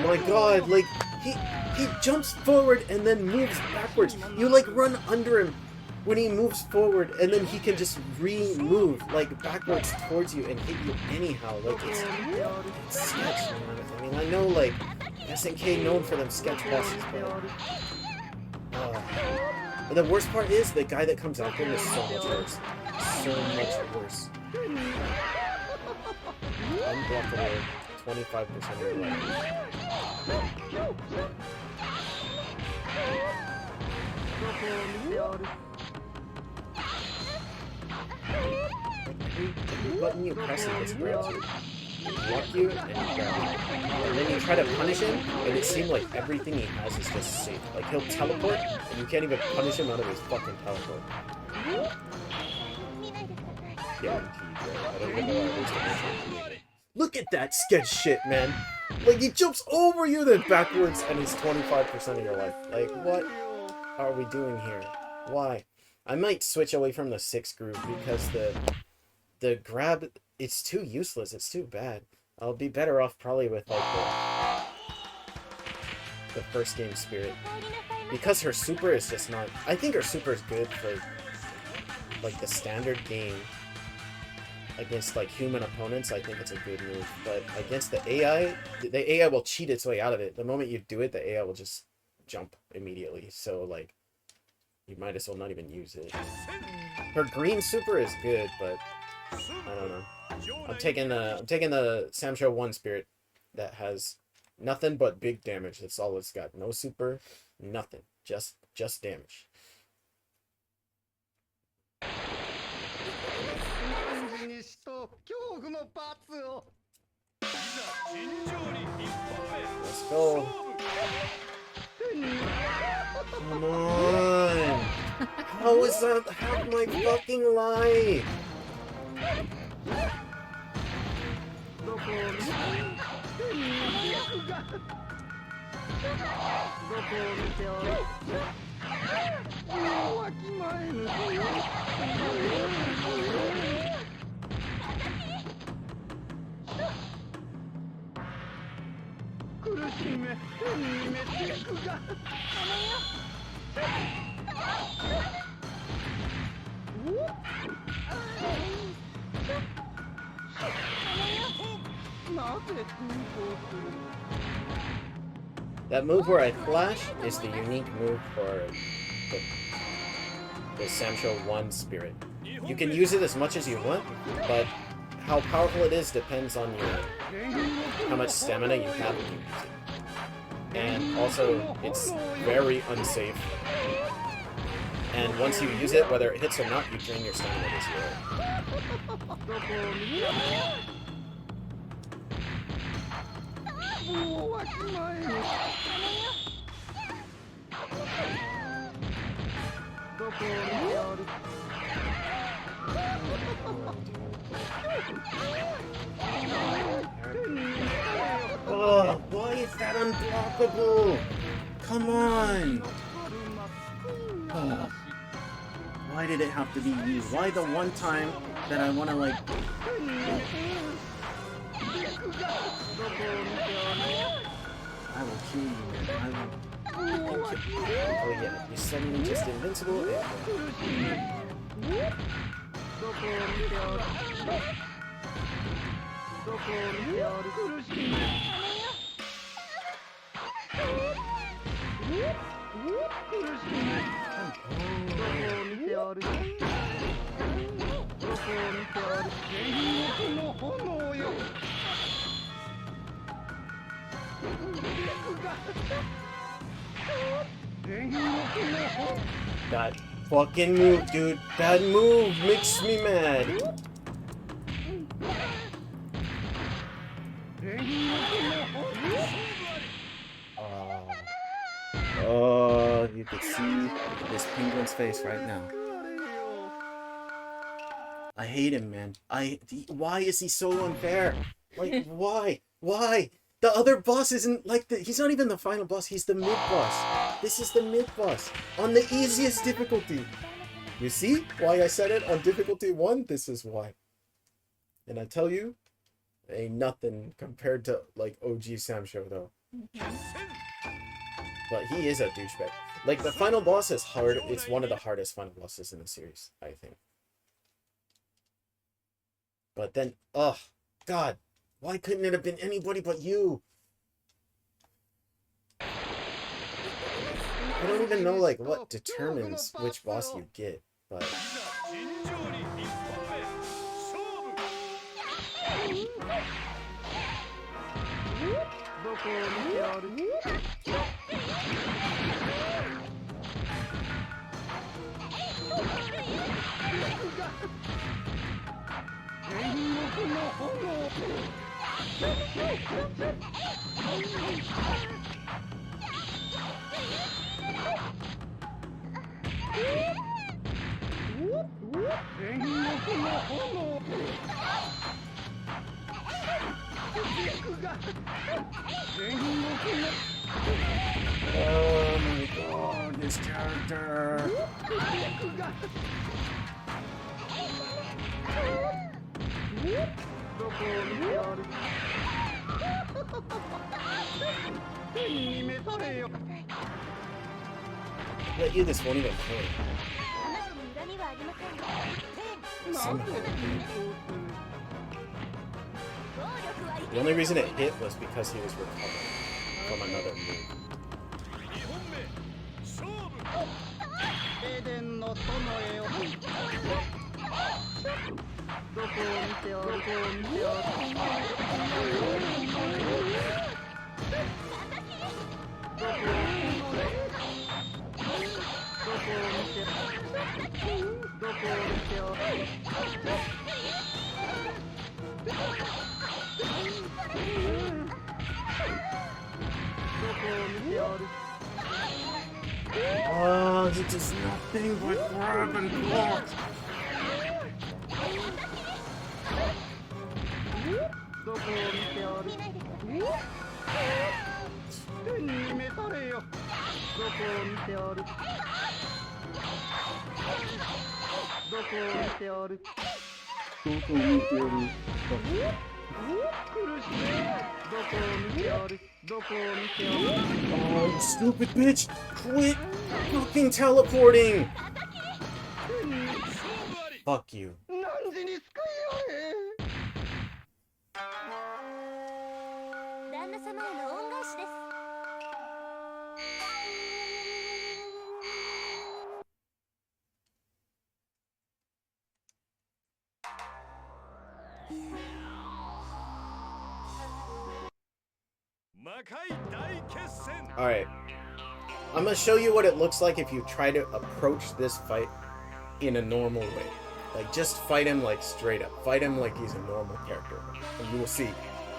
My god, like, he jumps forward and then moves backwards. You, like, run under him when he moves forward, and then he can just re-move, like, backwards towards you and hit you anyhow. Like, it's sketch, man. I mean, I know, like, SNK known for them sketch bosses, but... and the worst part is, the guy that comes after him is so much worse. So much worse. Unblockable 25% of your life. Every button you press, he just grabs you. He block you, and he grabs you. And then you try to punish him, and it seems like everything he has is just safe. Like, he'll teleport, and you can't even punish him out of his fucking teleport. Guaranteed, bro. I don't even know why I wasted it. Look at that sketch shit, man. Like, he jumps over you, then backwards, and he's 25% of your life. Like, what are we doing here? Why? I might switch away from the 6 group because the grab, it's too useless. It's too bad. I'll be better off probably with, like, the first game spirit. Because her super is just not... I think her super is good for, like, the standard game. Against, like, human opponents, I think it's a good move. But against the AI will cheat its way out of it. The moment you do it, the AI will just jump immediately. So, like, you might as well not even use it. Her green super is good, but I don't know. I'm taking the Samsho 1 spirit that has nothing but big damage. That's all it's got. No super, nothing. Just damage. Let's go. Come on. How is that half my fucking life? That move where I flash is the unique move for the Samsho 1 spirit. You can use it as much as you want, but how powerful it is depends on how much stamina you have when you use it. And also, it's very unsafe. And once you use it, whether it hits or not, you drain your stamina to 0. Oh, why is that unblockable? Come on! Oh. Why did it have to be you? Why the one time that I want to, like... I will kill you, man. I will kill you. Oh yeah, you're suddenly just invincible. That fucking move, dude. That move makes me mad. Oh, you could see this penguin's face right now. I hate him, man. Why is he so unfair? Like, why? Why? The other boss isn't like he's not even the final boss, he's the mid-boss. This is the mid-boss. On the easiest difficulty. You see why I said it on difficulty 1? This is why. And I tell you, ain't nothing compared to, like, OG Sam Shodown. But he is a douchebag. Like, the final boss is hard. It's one of the hardest final bosses in the series, I think. But then, oh, God. Why couldn't it have been anybody but you? I don't even know, like, what determines which boss you get, but... Oh my god, this character! Bet you this won't even hurt. The only reason it hit was because he was recovering from another move. Oh, it does nothing but grab and block. Oh, stupid bitch! Quit fucking teleporting! Fuck you. Alright. I'm gonna show you what it looks like if you try to approach this fight in a normal way. Like, just fight him, like, straight up. Fight him like he's a normal character. And you will see.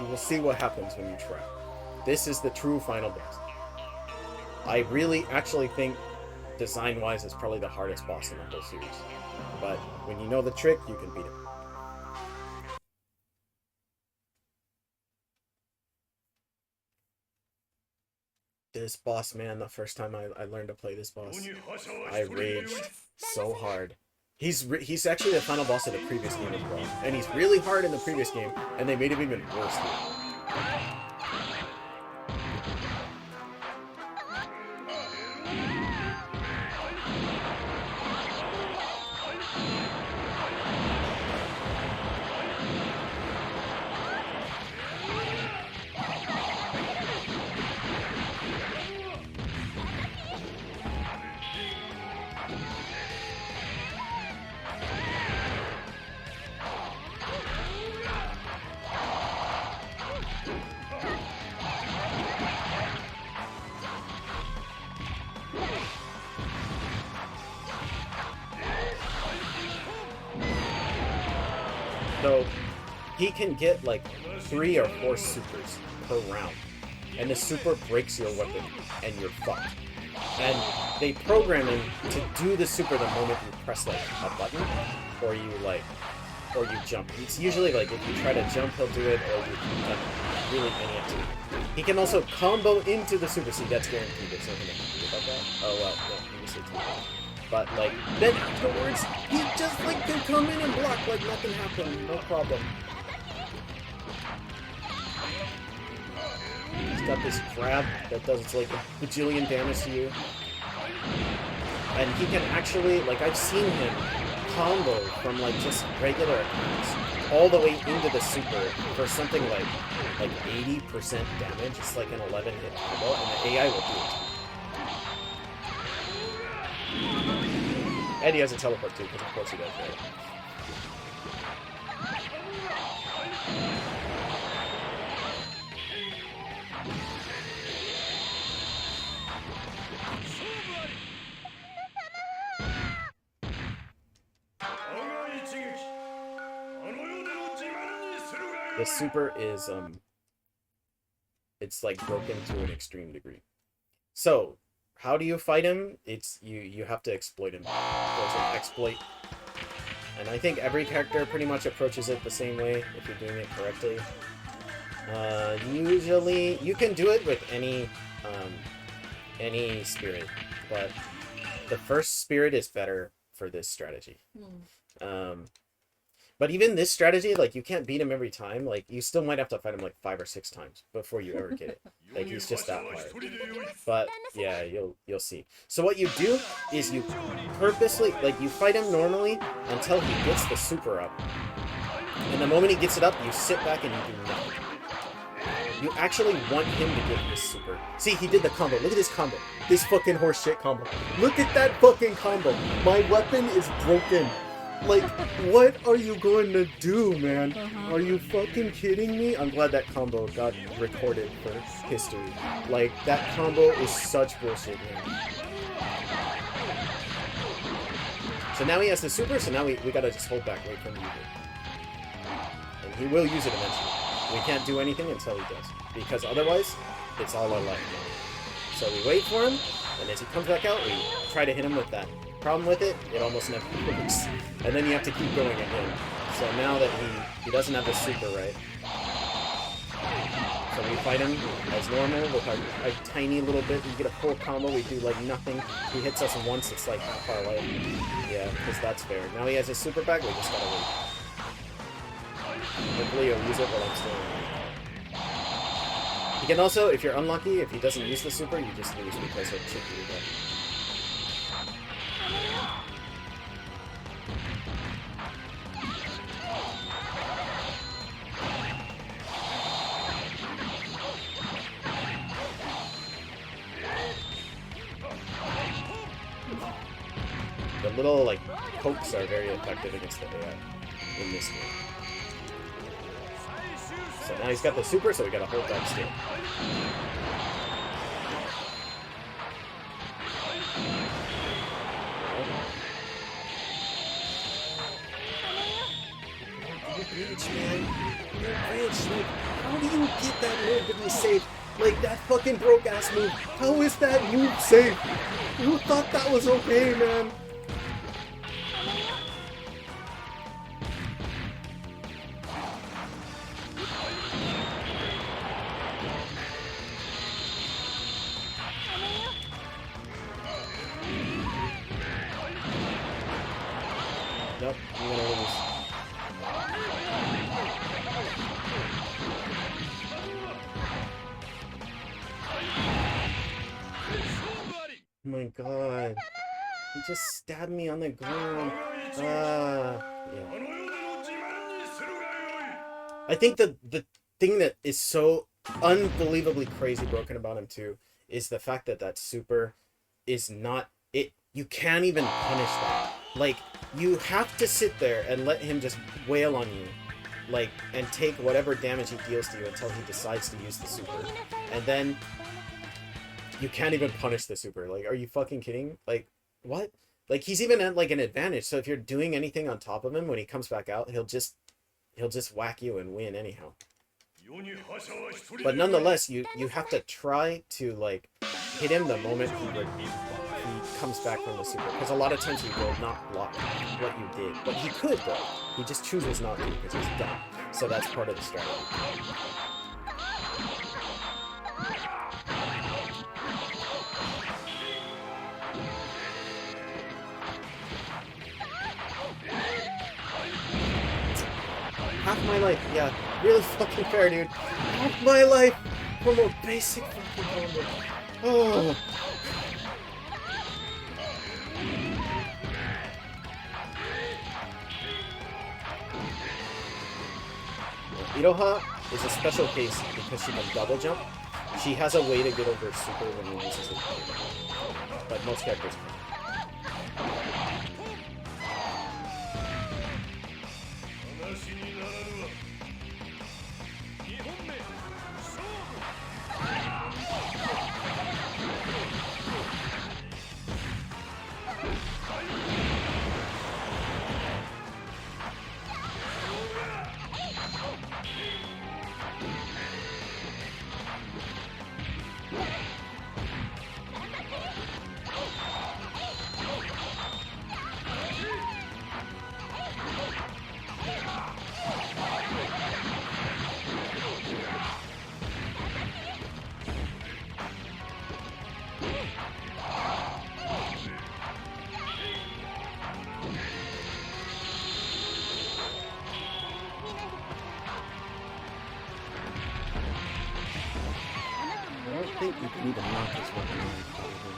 You will see what happens when you try. This is the true final boss. I really actually think design-wise, it's probably the hardest boss in the whole series. But when you know the trick, you can beat him. This boss, man, the first time I learned to play this boss, I raged so hard. He's actually the final boss of the previous game as well. And he's really hard in the previous game, and they made him even worse here. So he can get like 3 or 4 supers per round, and the super breaks your weapon, and you're fucked. And they program him to do the super the moment you press like a button, or you jump. It's usually like if you try to jump, he'll do it, or you can really any activity. He can also combo into the super. See, that's guaranteed. There's nothing I can do about that. Oh well, no, you say too. But like then afterwards, he just like can come in and block like nothing happened, no problem. He's got this grab that does like a bajillion damage to you, and he can actually like I've seen him combo from like just regular attacks all the way into the super for something like 80% damage. It's like an 11-hit combo, and the AI will do it. And he has a teleport too, because of course he does, right? The super is, it's like broken to an extreme degree. So, how do you fight him? It's you have to exploit him. There's an exploit. And I think every character pretty much approaches it the same way if you're doing it correctly. Usually you can do it with any spirit, but the first spirit is better for this strategy. But even this strategy, like, you can't beat him every time. Like, you still might have to fight him, like, 5 or 6 times before you ever get it. Like, he's just that hard. But, yeah, you'll see. So what you do is you purposely, like, you fight him normally until he gets the super up. And the moment he gets it up, you sit back and you do nothing. You actually want him to get his super. See, he did the combo. Look at this combo. This fucking horseshit combo. Look at that fucking combo. My weapon is broken. Like, what are you going to do, man? Are you fucking kidding me? I'm glad that combo got recorded for history. Like, that combo is such bullshit, man. So now he has the super, so now we gotta just hold back, wait for him to use it. And he will use it eventually. We can't do anything until he does. Because otherwise, it's all our life now. So we wait for him, and as he comes back out, we try to hit him with that. Problem with it, it almost never works. And then you have to keep going again. So now that he doesn't have the super right. So we fight him as normal with our tiny little bit. We get a full combo, we do like nothing. He hits us once, it's like half our life. Yeah, because that's fair. Now he has his super back, we just gotta wait. Hopefully he'll use it while I'm still in. He can also, if you're unlucky, if he doesn't use the super, you just lose because he'll chip you again. The little, like, pokes are very effective against the AI in this game. So now he's got the super, so we gotta hold that still. Rage, man. You're rage. Like, how do you get that little bit of safe Like, that fucking broke-ass move. How is that move safe? Who thought that was okay, man? Nope, I'm gonna lose. Oh my god. He just stabbed me on the ground. Yeah. I think the thing that is so unbelievably crazy broken about him too is the fact that that super is not it. You can't even punish that. Like, you have to sit there and let him just wail on you, like, and take whatever damage he deals to you until he decides to use the super, and then you can't even punish the super. Like, are you fucking kidding? Like, what? Like, he's even at like an advantage. So if you're doing anything on top of him when he comes back out, he'll just whack you and win anyhow. But nonetheless, you have to try to like hit him the moment he comes back from the super, because a lot of times he will not block what you did. But he could though. He just chooses not to because he's dumb. So that's part of the strategy. Half my life, yeah. Really fucking fair, dude. Half my life from a basic fucking combo. Oh. Iroha is a special case because she can double jump. She has a way to get over super when he uses it. But most characters can't. I don't think you can even knock this weapon out, probably.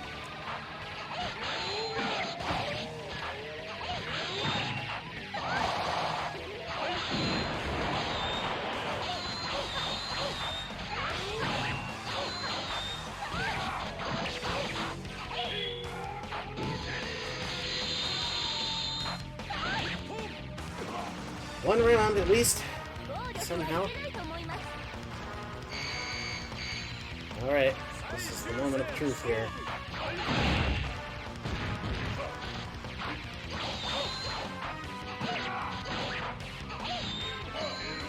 One round at least, somehow. Alright, this is the moment of truth here.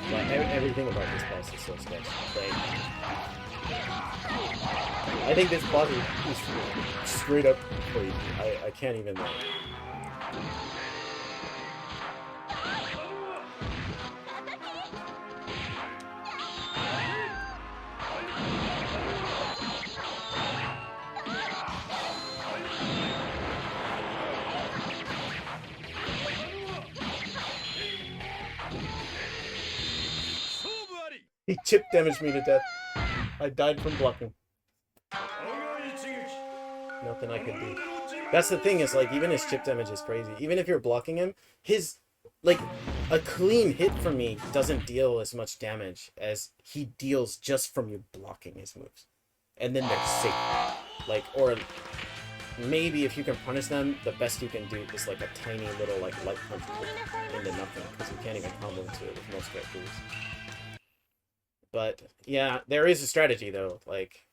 But everything about this boss is so special. Like, I think this boss is straight up crazy. I can't even... He chip damaged me to death. I died from blocking. Nothing I could do. That's the thing, is like, even his chip damage is crazy. Even if you're blocking him, his, like, a clean hit from me doesn't deal as much damage as he deals just from you blocking his moves. And then they're safe. Like, or maybe if you can punish them, the best you can do is like a tiny little, like, light punch into nothing, because you can't even combo into it with most characters. But yeah, there is a strategy though, like,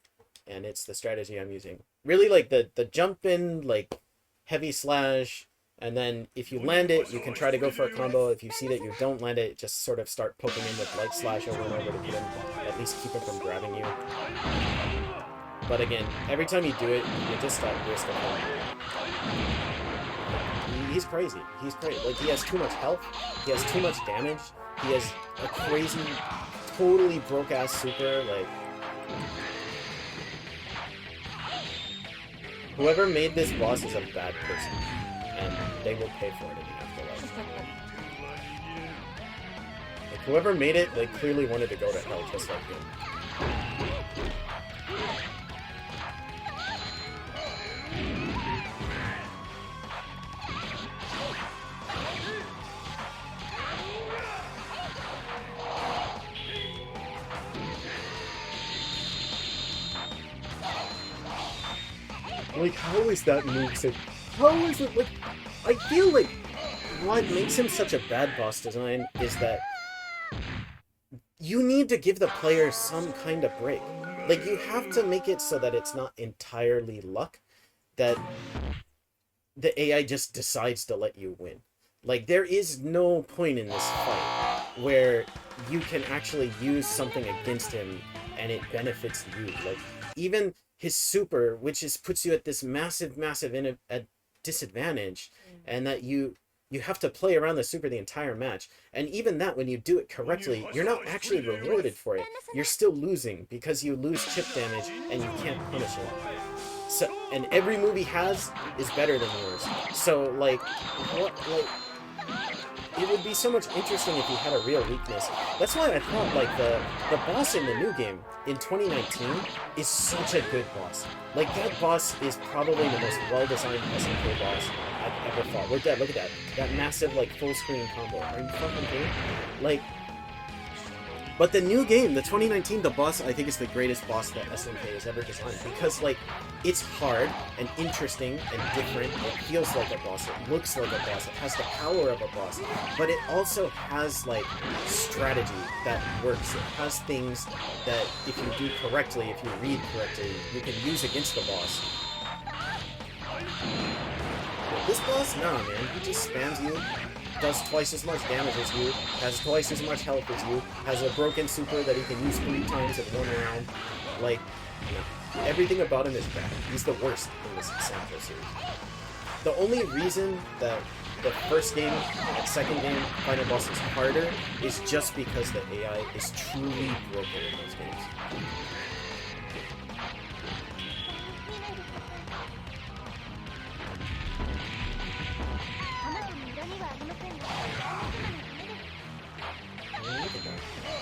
and it's the strategy I'm using. Really, like the jump in, like, heavy slash, And then if you land it, you can try to go for a combo. If you see that you don't land it, just sort of start poking him with light slash over and over to get him, at least keep him from grabbing you. But again, every time you do it, you're just at risk of him. He's crazy. He's crazy. Like, he has too much health. He has too much damage. He has a crazy, totally broke-ass super, like... Whoever made this boss is a bad person. And they will pay for it in the afterlife. Like, whoever made it, they clearly wanted to go to hell just like him. Like, how is that moveset? How is it, like, I feel like what makes him such a bad boss design is that you need to give the player some kind of break. Like, you have to make it so that it's not entirely luck, that the AI just decides to let you win. Like, there is no point in this fight where you can actually use something against him and it benefits you. Like, even his super, which puts you at this massive disadvantage, and that you have to play around the super the entire match, and even that, when you do it correctly, you're not actually rewarded for it. You're still losing because you lose chip damage and you can't punish it. So, and every move he has is better than yours. So, like, what, like, it would be so much interesting if he had a real weakness. That's why I thought, like, the boss in the new game in 2019 is such a good boss. Like, that boss is probably the most well-designed SNK boss I've ever fought. We're dead, look at that. That massive, like, full-screen combo. Are you fucking kidding? Like, but the new game, the 2019, the boss, I think is the greatest boss that SNK has ever designed. Because, like, it's hard and interesting and different. It feels like a boss. It looks like a boss. It has the power of a boss. But it also has, like, strategy that works. It has things that, if you do correctly, if you read correctly, you can use against the boss. But this boss? Nah, man. He just spams you. Does twice as much damage as you, has twice as much health as you, has a broken super that he can use 3 times in 1 round. Like, no. Everything about him is bad. He's the worst in this Sancho series. The only reason that the first game and second game final boss is harder is just because the AI is truly broken in those games.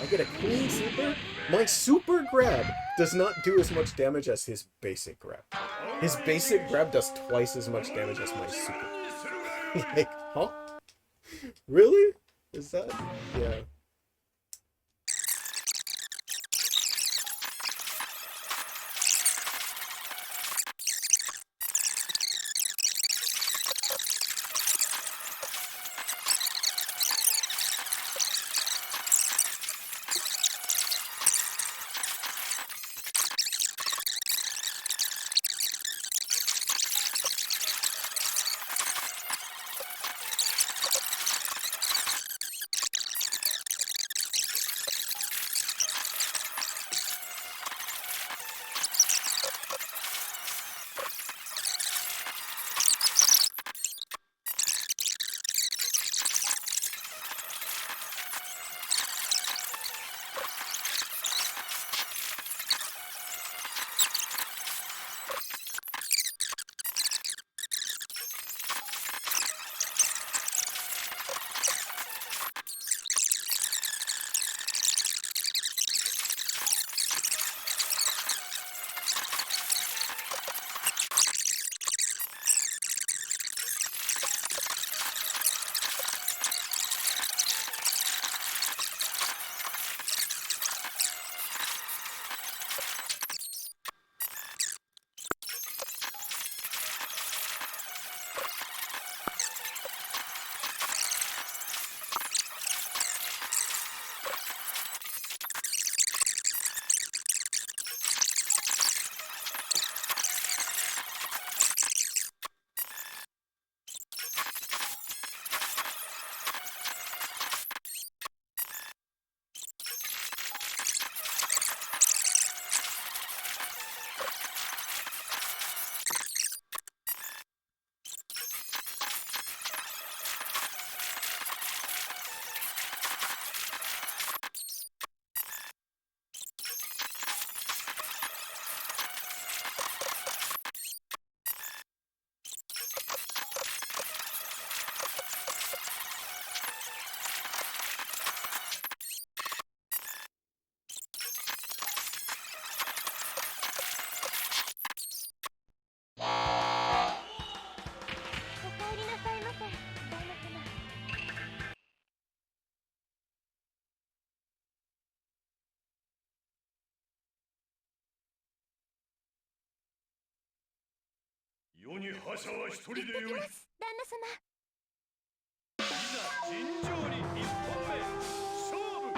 I get a clean super? My super grab does not do as much damage as his basic grab. His basic grab does twice as much damage as my super. Like, huh? Really? Is that? Yeah. 世に覇者は一人でよい。いざ旦那様。尋常に一本目勝負。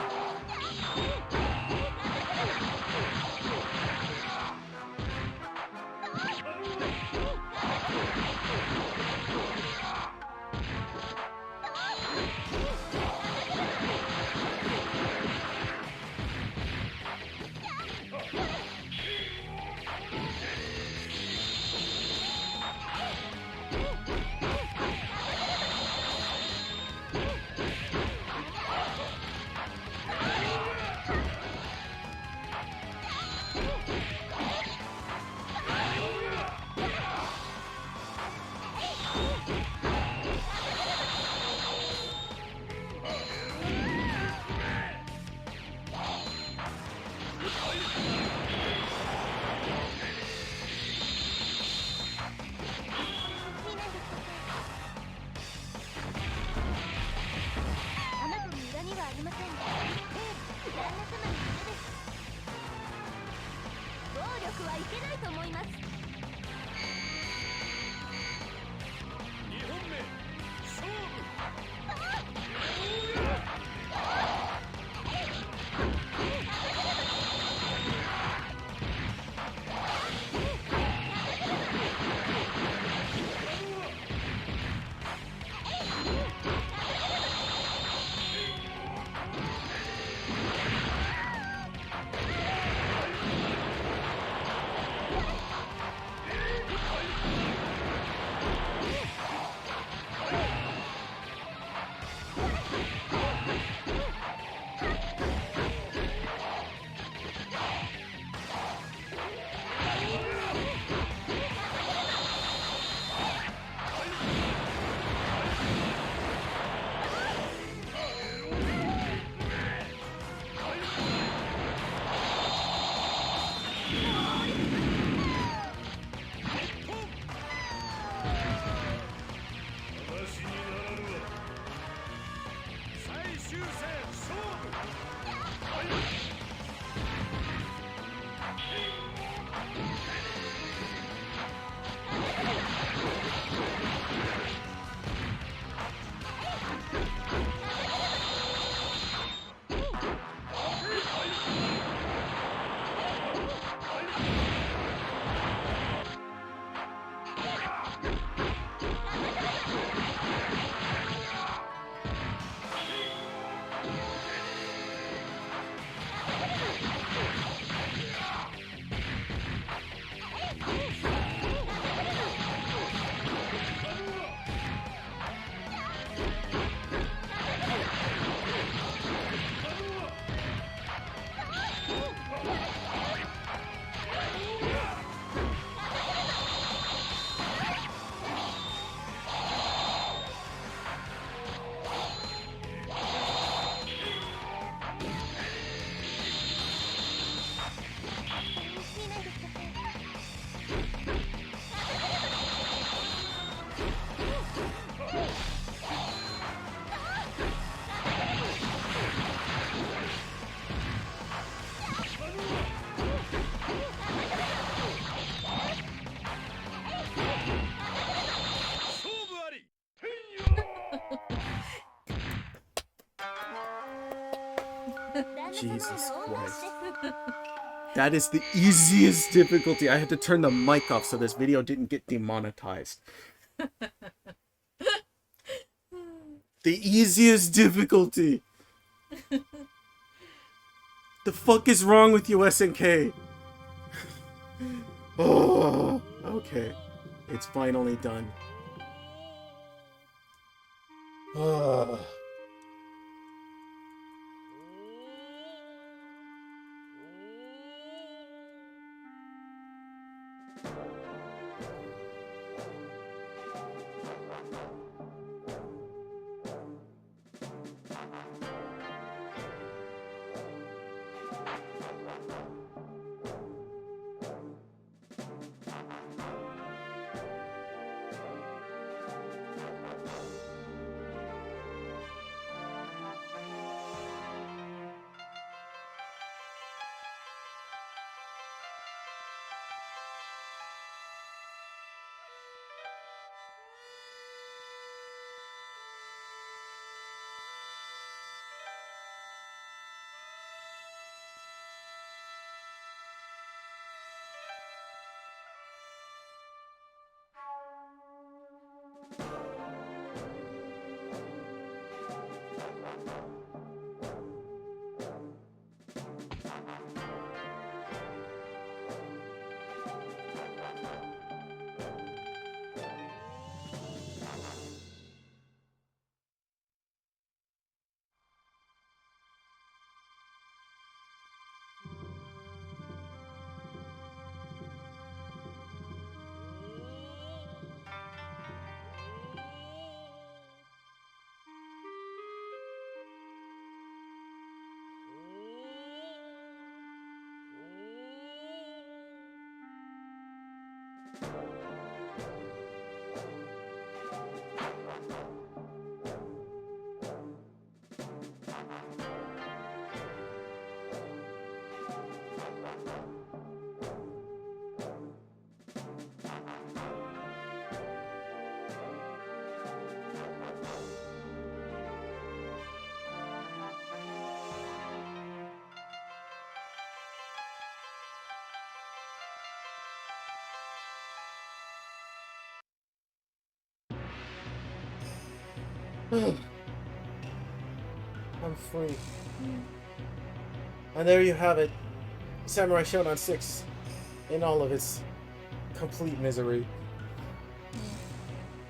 あなたに恨みはありません。旦那様のためです。暴力はいけないと思います。二本目勝負。話にならぬわ。最終戦勝負。見ないでください。勝負あり。 Jesus Christ. That is the easiest difficulty. I had to turn the mic off so this video didn't get demonetized. The easiest difficulty. The fuck is wrong with you, SNK? Oh, okay. It's finally done. Ah. I'm free. And there you have it. Samurai Shodown 6 in all of its complete misery.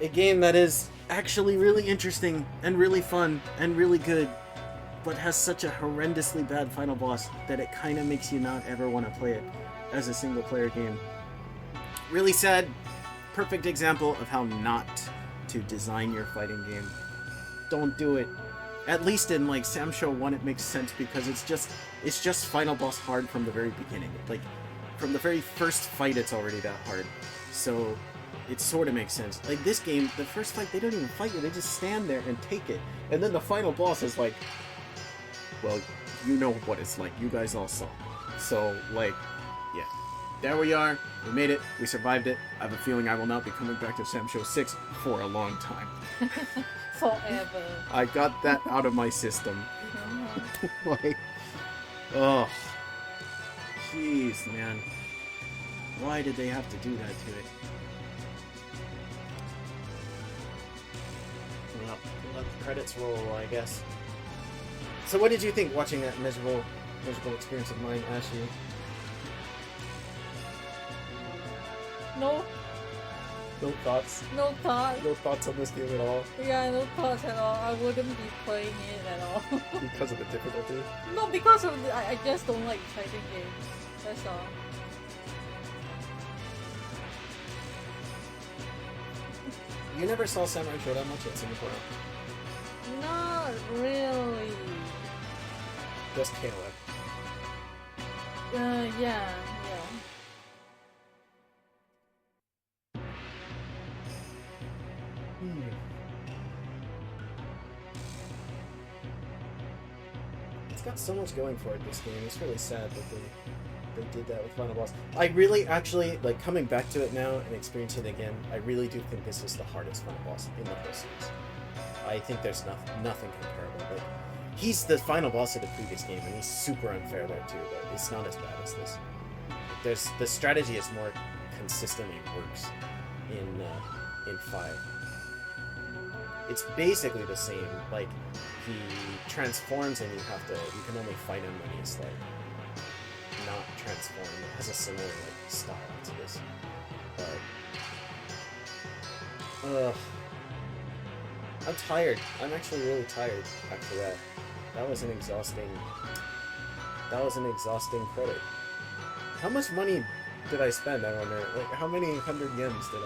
A game that is actually really interesting and really fun and really good, but has such a horrendously bad final boss that it kind of makes you not ever want to play it as a single player game. Really sad. Perfect example of how not to design your fighting game. Don't do it. At least in like Sam Show 1 it makes sense because it's just final boss hard from the very beginning. Like from the very first fight it's already that hard. So it sort of makes sense. Like this game, the first fight they don't even fight you, they just stand there and take it. And then the final boss is like, well, you know what it's like. You guys all saw. So like, yeah. There we are. We made it. We survived it. I have a feeling I will not be coming back to Sam Show 6 for a long time. Forever. I got that out of my system. Like, oh, jeez, man. Why did they have to do that to it? Well, let the credits roll, I guess. So what did you think watching that miserable experience of mine, Ashley? No, No thoughts? no thought. No thoughts on this game at all? Yeah, no thoughts at all. I wouldn't be playing it at all. Because of the difficulty? No, because of I just don't like fighting games. That's all. You never saw Samurai Shodown much at Singapore? Not really. Just KOF. Yeah. It's got so much going for it, this game. It's really sad that they did that with Final Boss. I really, actually, like, coming back to it now and experiencing it again, I really do think this is the hardest Final Boss in the whole series. I think there's nothing comparable. But he's the final boss of the previous game, and he's super unfair there too, but it's not as bad as this. The strategy is more consistently works in 5. It's basically the same. Like, he transforms and you can only fight him when he's like not transformed. It has a similar like style to this. But I'm tired. I'm actually really tired after that. That was an exhausting credit. How much money did I spend, I wonder? Like, how many 100 yens did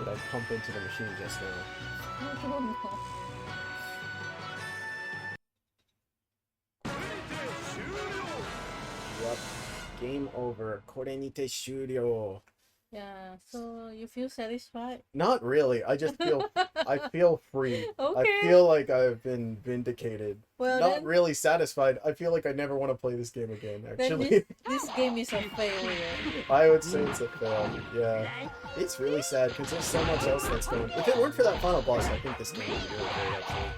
I pump into the machine just now? I don't know. Yep. Game over. これにて終了. Yeah, so you feel satisfied? Not really. I just feel I feel free. Okay. I feel like I've been vindicated. Well, Not then, really satisfied. I feel like I never want to play this game again, then actually. this game is a failure. I would say it's a fail. Yeah. It's really sad because there's so much else that's going. If it weren't for that final boss, I think this game would be really great, actually.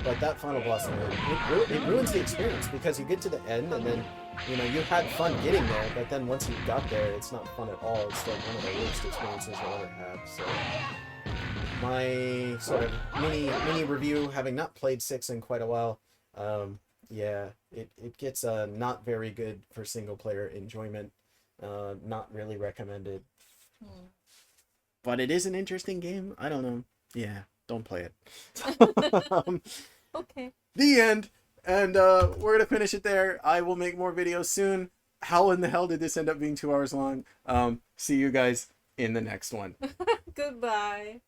But that final boss, it ruins the experience because you get to the end and then, you know, you had fun getting there, but then once you got there, it's not fun at all. It's like one of the worst experiences you'll ever have. So, my sort of mini review, having not played 6 in quite a while, yeah, it gets not very good for single player enjoyment. Not really recommended. But it is an interesting game. I don't know. Yeah, don't play it. Okay. The end. And we're going to finish it there. I will make more videos soon. How in the hell did this end up being 2 hours long? See you guys in the next one. Goodbye.